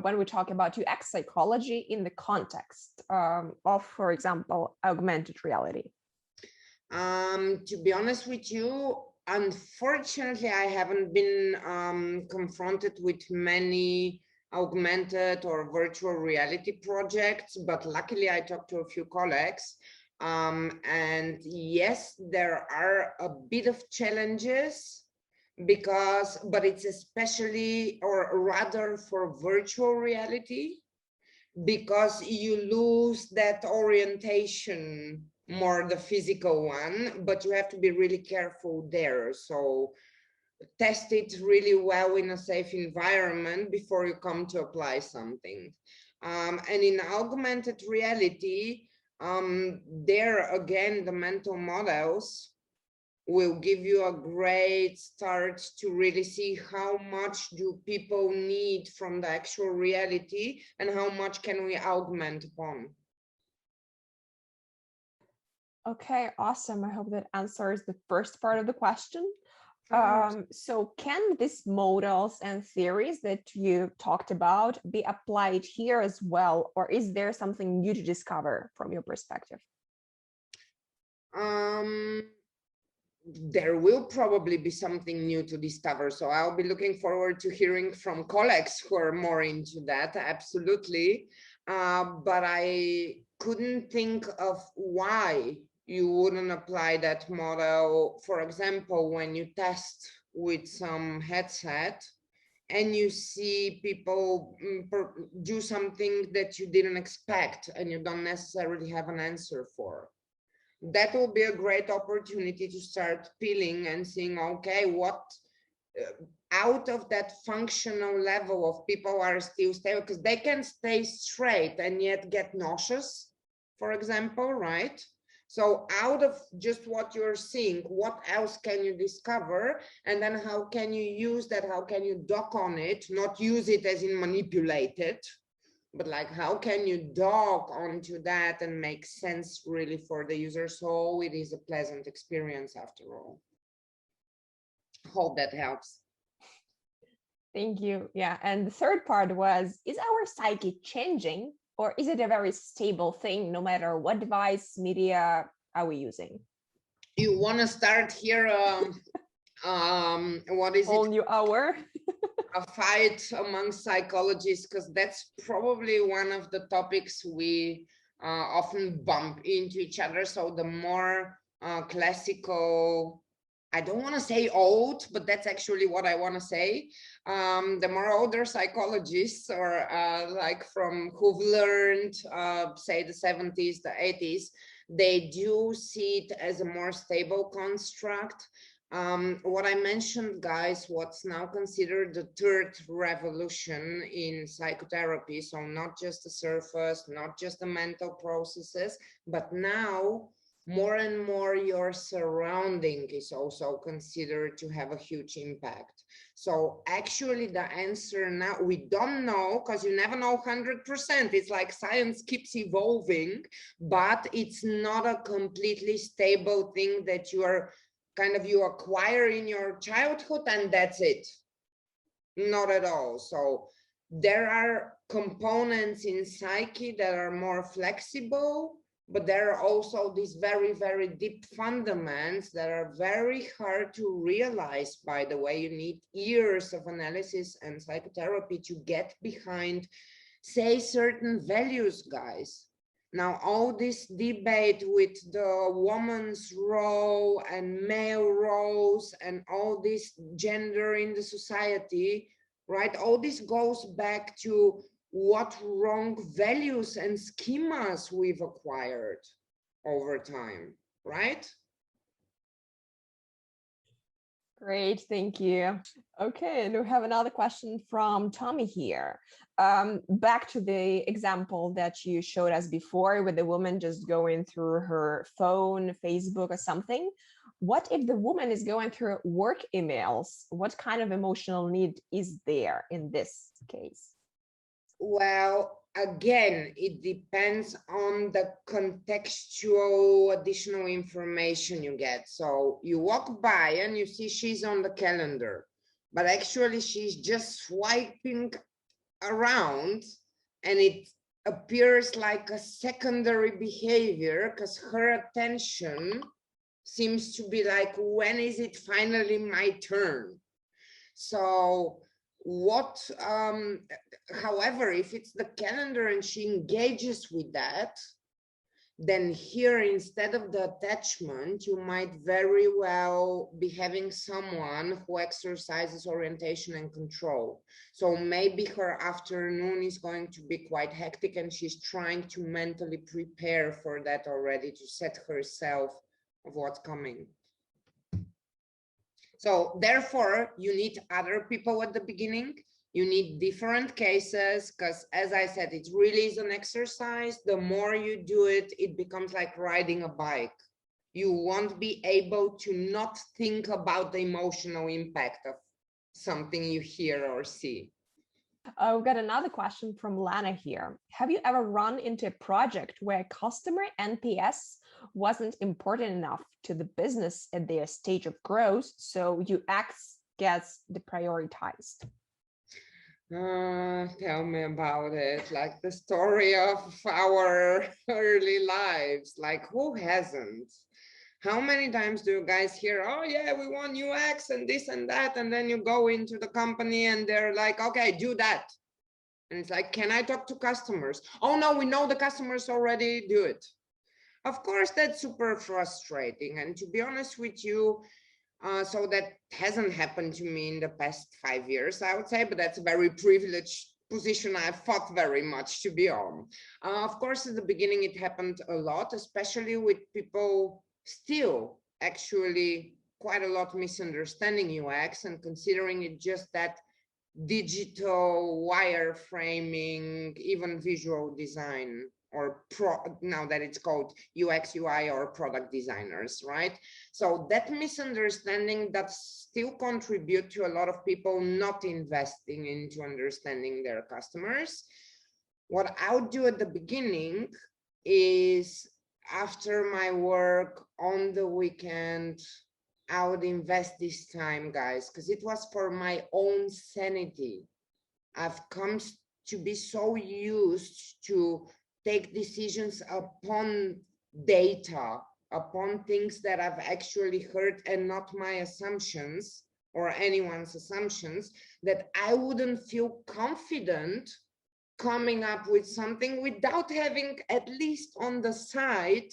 when we talk about UX psychology in the context of, for example, augmented reality? To be honest with you, unfortunately, I haven't been confronted with many augmented or virtual reality projects, but luckily I talked to a few colleagues. And yes, there are a bit of challenges but it's especially, or rather for virtual reality, because you lose that orientation, more the physical one, but you have to be really careful there. So test it really well in a safe environment before you come to apply something. And in augmented reality, there again, the mental models will give you a great start to really see how much do people need from the actual reality and how much can we augment upon. Okay, awesome. I hope that answers the first part of the question. So can these models and theories that you talked about be applied here as well, or is there something new to discover from your perspective? There will probably be something new to discover. So I'll be looking forward to hearing from colleagues who are more into that, absolutely. But I couldn't think of why you wouldn't apply that model. For example, when you test with some headset and you see people do something that you didn't expect and you don't necessarily have an answer for. That will be a great opportunity to start peeling and seeing, okay, what out of that functional level of people are still stable, because they can stay straight and yet get nauseous, for example, right? So out of just what you're seeing, what else can you discover? And then how can you use that? How can you dock on it? Not use it as in manipulate it, but like, how can you dock onto that and make sense really for the user, so it is a pleasant experience after all. Hope that helps. Thank you. Yeah, and the third part was, is our psyche changing, or is it a very stable thing no matter what device, media are we using? You want to start here, what is Whole it? new hour. A fight among psychologists, because that's probably one of the topics we often bump into each other. So the more classical, I don't want to say old, but that's actually what I want to say. The more older psychologists, or like from who've learned, say the 70s, the 80s, they do see it as a more stable construct. What I mentioned, guys, what's now considered the third revolution in psychotherapy. So not just the surface, not just the mental processes, but now more and more your surrounding is also considered to have a huge impact. So actually the answer now, we don't know, because you never know 100%. It's like science keeps evolving, but it's not a completely stable thing that you are you acquire in your childhood and that's it. Not at all. So there are components in psyche that are more flexible, but there are also these very, very deep fundamentals that are very hard to realize. By the way, you need years of analysis and psychotherapy to get behind, say, certain values, guys. Now, all this debate with the woman's role and male roles and all this gender in the society, right? All this goes back to what wrong values and schemas we've acquired over time, right? Great, thank you. Okay, and we have another question from Tommy here. Back to the example that you showed us before with the woman just going through her phone, Facebook or something. What if the woman is going through work emails? What kind of emotional need is there in this case? Well, again, it depends on the contextual additional information you get. So you walk by and you see she's on the calendar, but actually she's just swiping around and it appears like a secondary behavior because her attention seems to be like, when is it finally my turn? So however, if it's the calendar and she engages with that, then here, instead of the attachment, you might very well be having someone who exercises orientation and control. So maybe her afternoon is going to be quite hectic and she's trying to mentally prepare for that already, to set herself of what's coming. So therefore, you need other people at the beginning. You need different cases, because as I said, it really is an exercise. The more you do it, it becomes like riding a bike. You won't be able to not think about the emotional impact of something you hear or see. We've got another question from Lana here. Have you ever run into a project where customer NPS wasn't important enough to the business at their stage of growth, so UX gets deprioritized? Tell me about it. Like the story of our early lives. Like, who hasn't? How many times do you guys hear, oh yeah, we want UX and this and that, and then you go into the company and they're like, okay, do that. And it's like, can I talk to customers? Oh no, we know the customers already do it. Of course, that's super frustrating. And to be honest with you, so that hasn't happened to me in the past 5 years, I would say, but that's a very privileged position I fought very much to be on. Of course, at the beginning, it happened a lot, especially with people still actually quite a lot misunderstanding UX and considering it just that digital wireframing, even visual design, or now that it's called UX, UI, or product designers, right? So that misunderstanding that still contribute to a lot of people not investing into understanding their customers. What I would do at the beginning is, after my work on the weekend, I would invest this time, guys, because it was for my own sanity. I've come to be so used to take decisions upon data, upon things that I've actually heard and not my assumptions or anyone's assumptions, that I wouldn't feel confident coming up with something without having at least on the side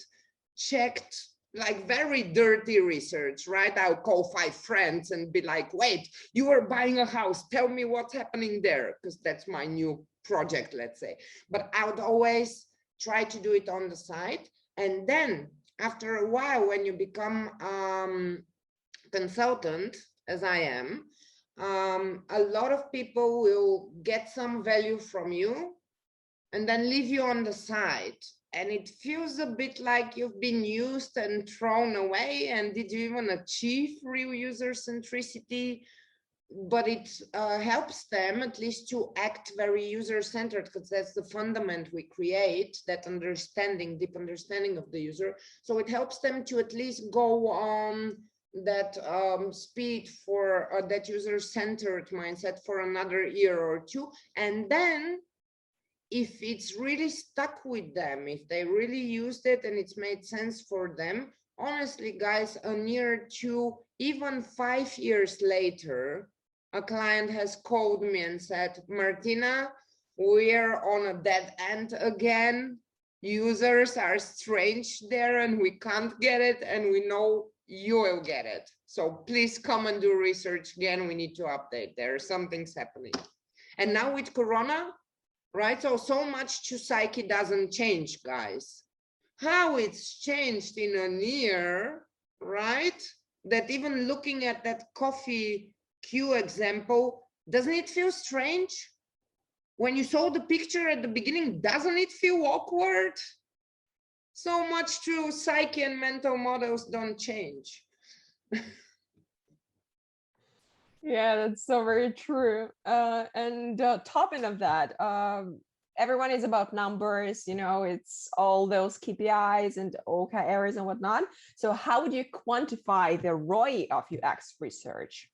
checked like very dirty research, right? I'll call 5 friends and be like, wait, you are buying a house, tell me what's happening there, because that's my new project, let's say. But I would always try to do it on the side. And then after a while, when you become consultant, as I am, a lot of people will get some value from you and then leave you on the side and it feels a bit like you've been used and thrown away. And did you even achieve real user centricity? But it helps them at least to act very user-centered, because that's the fundament we create, that understanding, deep understanding of the user. So it helps them to at least go on that speed for that user-centered mindset for another year or two. And then if it's really stuck with them, if they really used it and it's made sense for them, honestly, guys, a year, 2, even 5 years later, a client has called me and said, Martina, we're on a dead end again. Users are strange there and we can't get it, and we know you will get it. So please come and do research again. We need to update. Something's happening. And now with Corona, right? So much to psyche doesn't change, guys. How it's changed in a year, right? That even looking at that coffee queue example, doesn't it feel strange? When you saw the picture at the beginning, doesn't it feel awkward? So much true, psyche and mental models don't change. Yeah, that's so very true. And topping of that, everyone is about numbers, it's all those KPIs and OKRs and whatnot. So how would you quantify the ROI of UX research?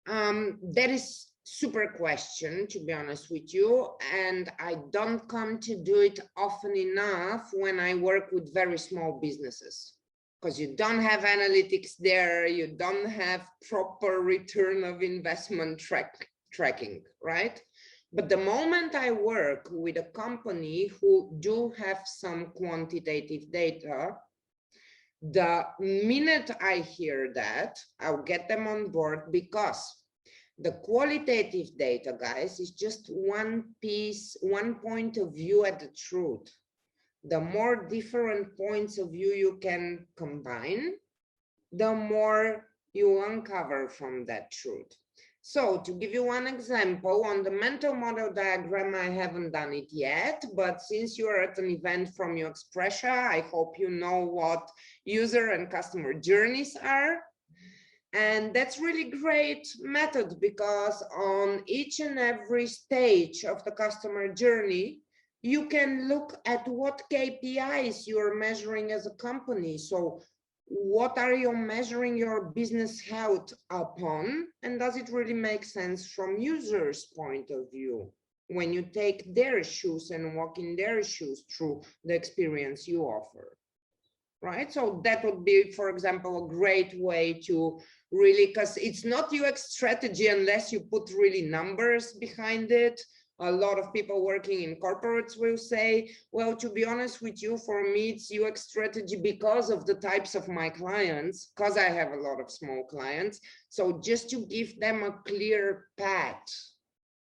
That is super question, to be honest with you. And I don't come to do it often enough when I work with very small businesses, because you don't have analytics there, you don't have proper return of investment tracking, right? But the moment I work with a company who do have some quantitative data, the minute I hear that, I'll get them on board, because the qualitative data, guys, is just one piece, one point of view at the truth. The more different points of view you can combine, the more you uncover from that truth. So to give you one example, on the mental model diagram, I haven't done it yet, but since you are at an event from UXpressure, I hope you know what user and customer journeys are. And that's really great method, because on each and every stage of the customer journey, you can look at what KPIs you're measuring as a company. So what are you measuring your business health upon? And does it really make sense from users' point of view when you take their shoes and walk in their shoes through the experience you offer? Right? So that would be, for example, a great way to really, because it's not UX strategy unless you put really numbers behind it. A lot of people working in corporates will say, well, to be honest with you, for me, it's UX strategy because of the types of my clients, because I have a lot of small clients. So just to give them a clear path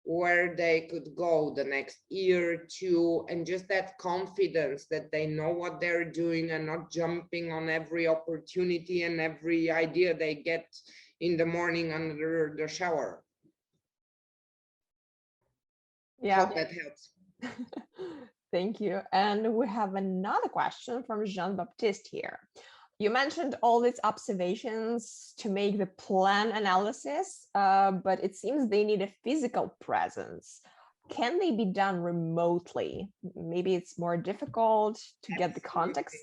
where they could go the next year or two, and just that confidence that they know what they're doing and not jumping on every opportunity and every idea they get in the morning under the shower. Yeah. Hope that helps. Thank you. And we have another question from Jean-Baptiste here. You mentioned all these observations to make the plan analysis, but it seems they need a physical presence. Can they be done remotely? Maybe it's more difficult to get the context.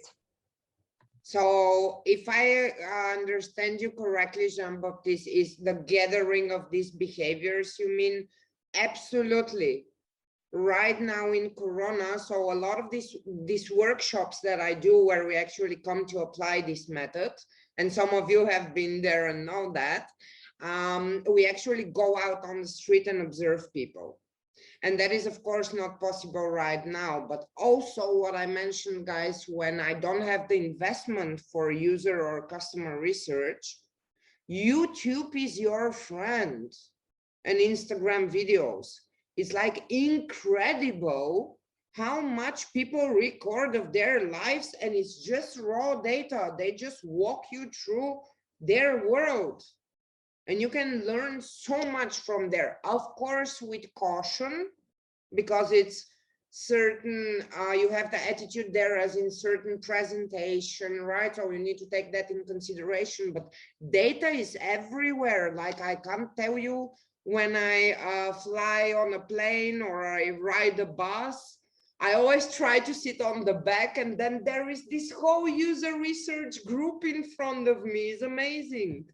So if I understand you correctly, Jean-Baptiste, is the gathering of these behaviors, you mean? Absolutely. Right now in Corona, so a lot of these workshops that I do where we actually come to apply this method, and some of you have been there and know that, we actually go out on the street and observe people. And that is, of course, not possible right now. But also what I mentioned, guys, when I don't have the investment for user or customer research, YouTube is your friend, and Instagram videos. It's like incredible how much people record of their lives, and it's just raw data. They just walk you through their world, and you can learn so much from there. Of course, with caution, because it's certain, you have the attitude there as in certain presentation, right? So you need to take that in consideration, but data is everywhere. Like I can't tell you when I fly on a plane or I ride a bus, I always try to sit on the back, and then there is this whole user research group in front of me. It's amazing.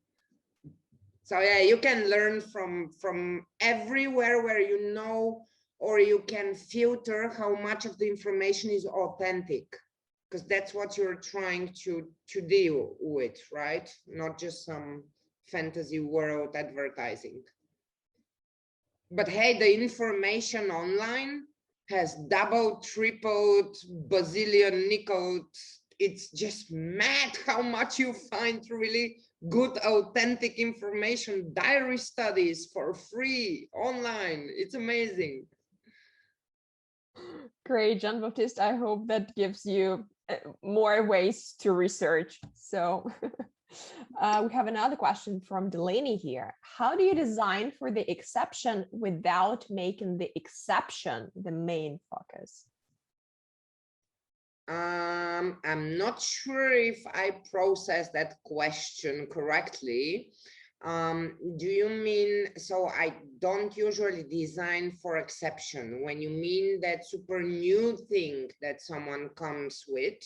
So yeah, you can learn from everywhere where you know, or you can filter how much of the information is authentic, because that's what you're trying to deal with, right? Not just some fantasy world advertising. But hey, the information online has doubled, tripled, bazillion, nickeled. It's just mad how much you find really good, authentic information, diary studies for free online. It's amazing. Great, Jean-Baptiste. I hope that gives you more ways to research. So we have another question from Delaney here. How do you design for the exception without making the exception the main focus? I'm not sure if I processed that question correctly. Do you mean, so I don't usually design for exception? When you mean that super new thing that someone comes with,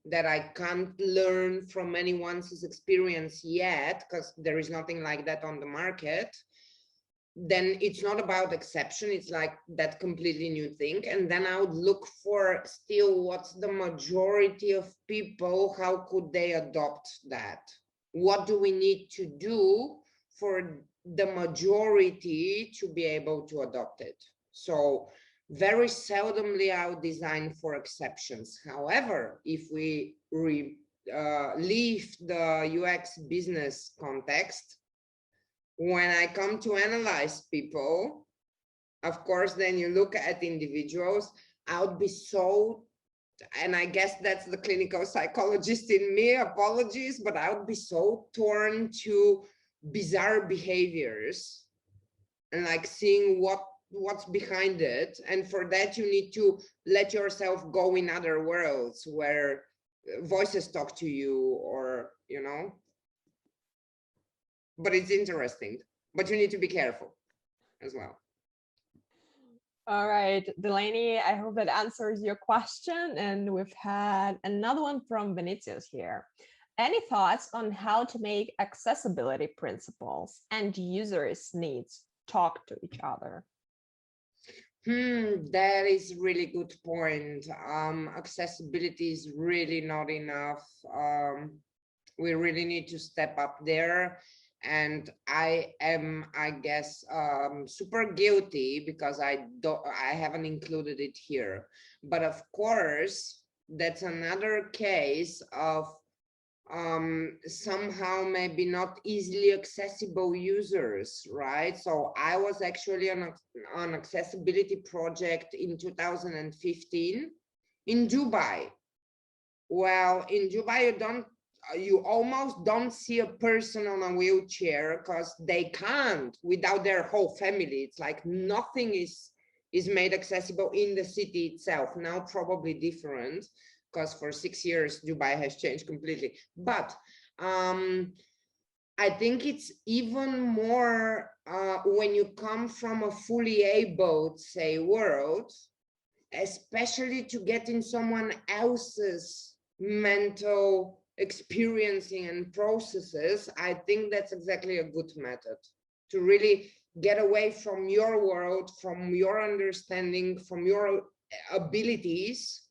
that I can't learn from anyone's experience yet, because there is nothing like that on the market, then it's not about exception. It's like that completely new thing. And then I would look for still what's the majority of people, how could they adopt that? What do we need to do for the majority to be able to adopt it? So very seldomly I'll design for exceptions. However, if we leave the UX business context, when I come to analyze people, of course, then you look at individuals, I would be so, and I guess that's the clinical psychologist in me, apologies, but I would be so torn to bizarre behaviors and like seeing what's behind it. And for that, you need to let yourself go in other worlds where voices talk to you, or, you know, but it's interesting, but you need to be careful as well. All right, Delaney, I hope that answers your question. And we've had another one from Vinicius here. Any thoughts on how to make accessibility principles and users' needs talk to each other? That is really good point. Accessibility is really not enough. We really need to step up there. And I am, I guess, super guilty because I haven't included it here. But of course, that's another case of somehow maybe not easily accessible users, right? So I was actually on an accessibility project in 2015 in Dubai. Well, in Dubai, you almost don't see a person on a wheelchair because they can't without their whole family. It's like nothing is made accessible in the city itself. Now probably different, because for 6 years Dubai has changed completely. But I think it's even more when you come from a fully able, say, world, especially to get in someone else's mental experiencing and processes. I think that's exactly a good method to really get away from your world, from your understanding, from your abilities,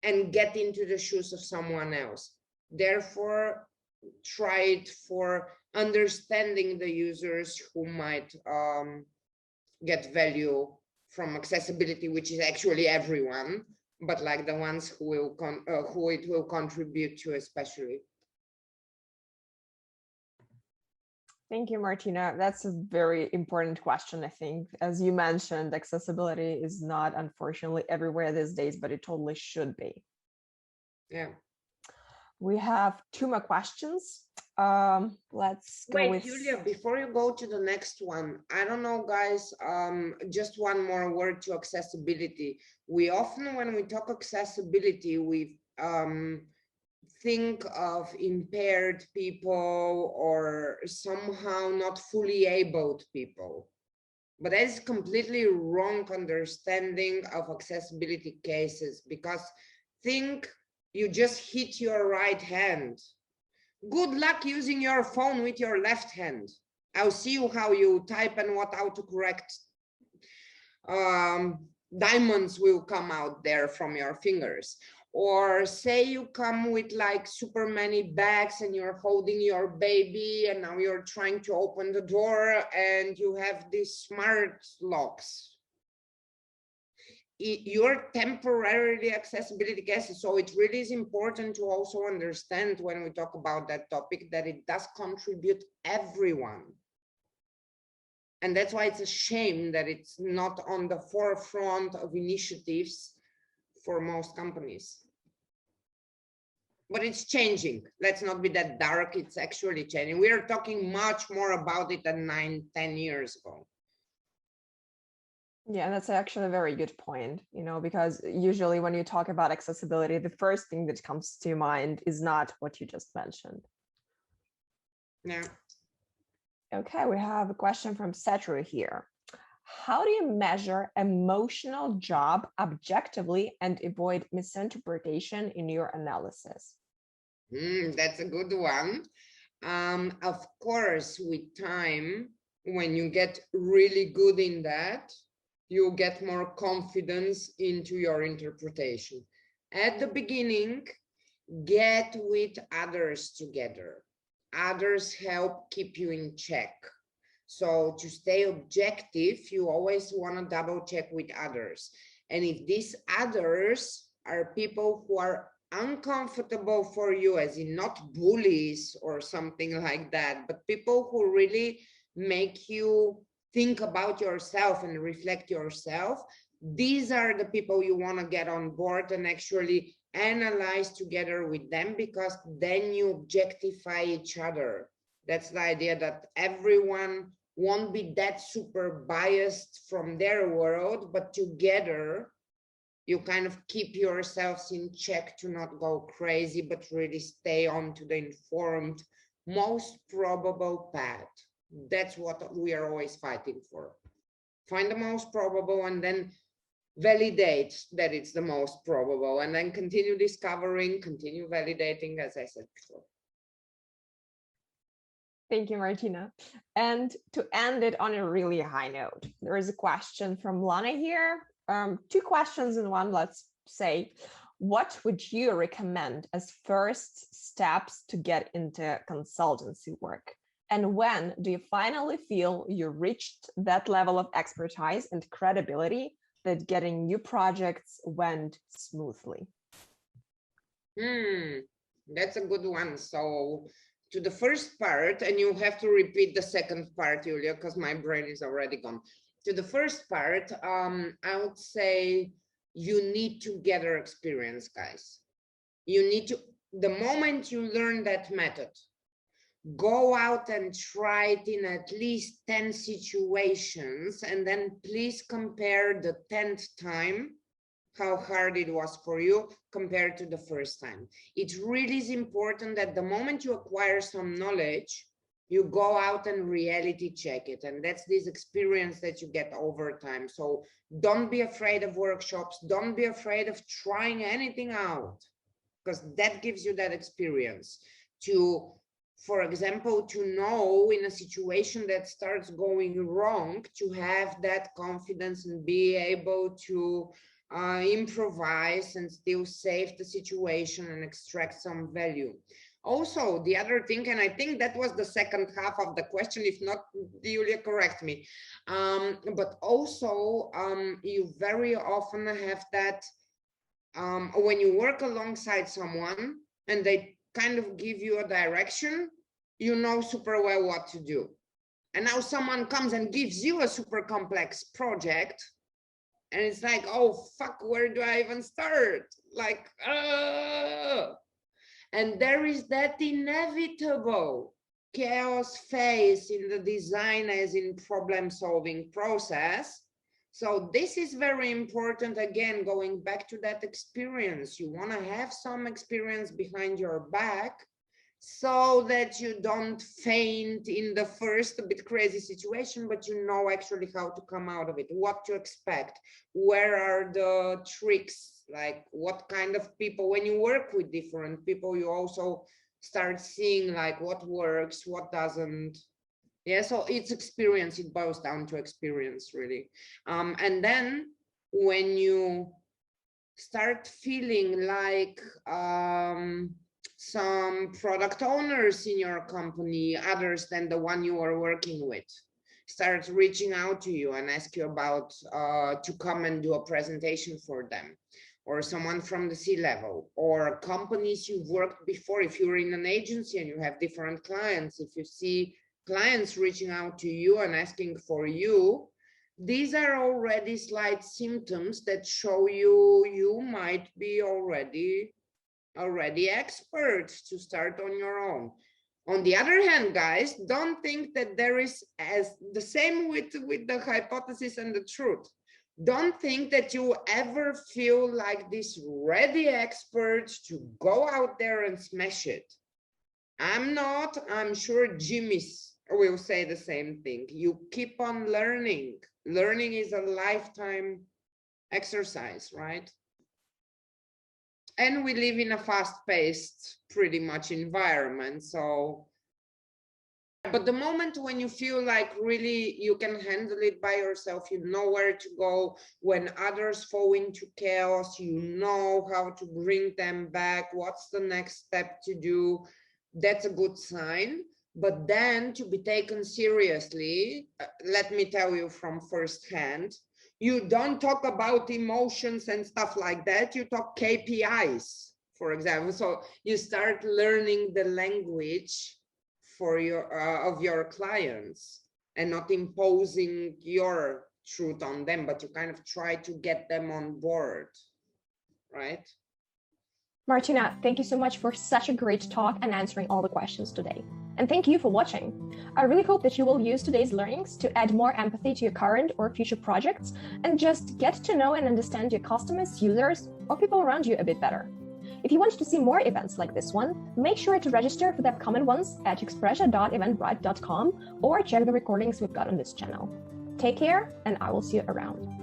and get into the shoes of someone else. Therefore, try it for understanding the users who might get value from accessibility, which is actually everyone, but like the ones who it will contribute to especially. Thank you, Martina. That's a very important question, I think. As you mentioned, accessibility is not, unfortunately, everywhere these days, but it totally should be. Yeah. We have 2 more questions. Let's go Wait, with Julia, before you go to the next one, I don't know, guys, just one more word to accessibility. We often, when we talk accessibility, we think of impaired people or somehow not fully abled people. But that is completely wrong understanding of accessibility cases, because think you just hit your right hand. Good luck using your phone with your left hand. I'll see you how you type and what autocorrect diamonds will come out there from your fingers. Or say you come with like super many bags and you're holding your baby and now you're trying to open the door and you have these smart locks. You're temporarily accessibility cases. So it really is important to also understand when we talk about that topic that it does contribute everyone. And that's why it's a shame that it's not on the forefront of initiatives for most companies. But it's changing. Let's not be that dark. It's actually changing. We are talking much more about it than 9-10 years ago. Yeah, that's actually a very good point, because usually when you talk about accessibility, the first thing that comes to mind is not what you just mentioned. Yeah. Okay, we have a question from Setru here. How do you measure emotional job objectively and avoid misinterpretation in your analysis? That's a good one. Of course, with time, when you get really good in that, you get more confidence into your interpretation. At the beginning, get with others together. Others help keep you in check. So to stay objective, you always want to double check with others. And if these others are people who are uncomfortable for you, as in not bullies or something like that, but people who really make you think about yourself and reflect yourself, these are the people you want to get on board and actually analyze together with them, because then you objectify each other. That's the idea, that everyone won't be that super biased from their world, but together you kind of keep yourselves in check to not go crazy, but really stay on to the informed, most probable path. That's what we are always fighting for. Find the most probable and then validate that it's the most probable, and then continue discovering, continue validating, as I said before. Thank you, Martina. And to end it on a really high note, there is a question from Lana here. 2 questions in one, let's say. What would you recommend as first steps to get into consultancy work? And when do you finally feel you reached that level of expertise and credibility that getting new projects went smoothly? That's a good one. So to the first part, and you have to repeat the second part, Julia, because my brain is already gone. To the first part, I would say you need to gather experience, guys. You need to, the moment you learn that method, go out and try it in at least 10 situations, and then please compare the 10th time how hard it was for you compared to the first time. It really is important that the moment you acquire some knowledge, you go out and reality check it. And that's this experience that you get over time. So don't be afraid of workshops. Don't be afraid of trying anything out, because that gives you that experience to, for example, to know in a situation that starts going wrong, to have that confidence and be able to improvise and still save the situation and extract some value. Also, the other thing, and I think that was the second half of the question, if not, Julia, correct me. But also, you very often have that when you work alongside someone and they kind of give you a direction, you know super well what to do. And now someone comes and gives you a super complex project, and it's like, oh, fuck, where do I even start? Like, And there is that inevitable chaos phase in the design as in problem solving process. So this is very important. Again, going back to that experience, you want to have some experience behind your back so that you don't faint in the first a bit crazy situation, but you know actually how to come out of it, what to expect, where are the tricks, like what kind of people, when you work with different people, you also start seeing like what works, what doesn't. Yeah, so it's experience, it boils down to experience really. And then when you start feeling like some product owners in your company, others than the one you are working with, start reaching out to you and ask you about to come and do a presentation for them, or someone from the C-level, or companies you've worked before. If you're in an agency and you have different clients, if you see clients reaching out to you and asking for you, these are already slight symptoms that show you might be already experts to start on your own. On the other hand, guys, don't think that there is, as the same with the hypothesis and the truth. Don't think that you ever feel like this ready expert to go out there and smash it. I'm not, I'm sure Jimmy's will say the same thing. You keep on learning. Learning is a lifetime exercise, right? And we live in a fast-paced, pretty much environment. So, but the moment when you feel like really you can handle it by yourself, you know where to go, when others fall into chaos, you know how to bring them back, what's the next step to do, that's a good sign. But then to be taken seriously, let me tell you from firsthand, you don't talk about emotions and stuff like that. You talk KPIs, for example. So you start learning the language for your of your clients and not imposing your truth on them, but you kind of try to get them on board, right? Martina, thank you so much for such a great talk and answering all the questions today. And thank you for watching. I really hope that you will use today's learnings to add more empathy to your current or future projects and just get to know and understand your customers, users, or people around you a bit better. If you want to see more events like this one, make sure to register for the upcoming ones at expressa.eventbrite.com or check the recordings we've got on this channel. Take care, and I will see you around.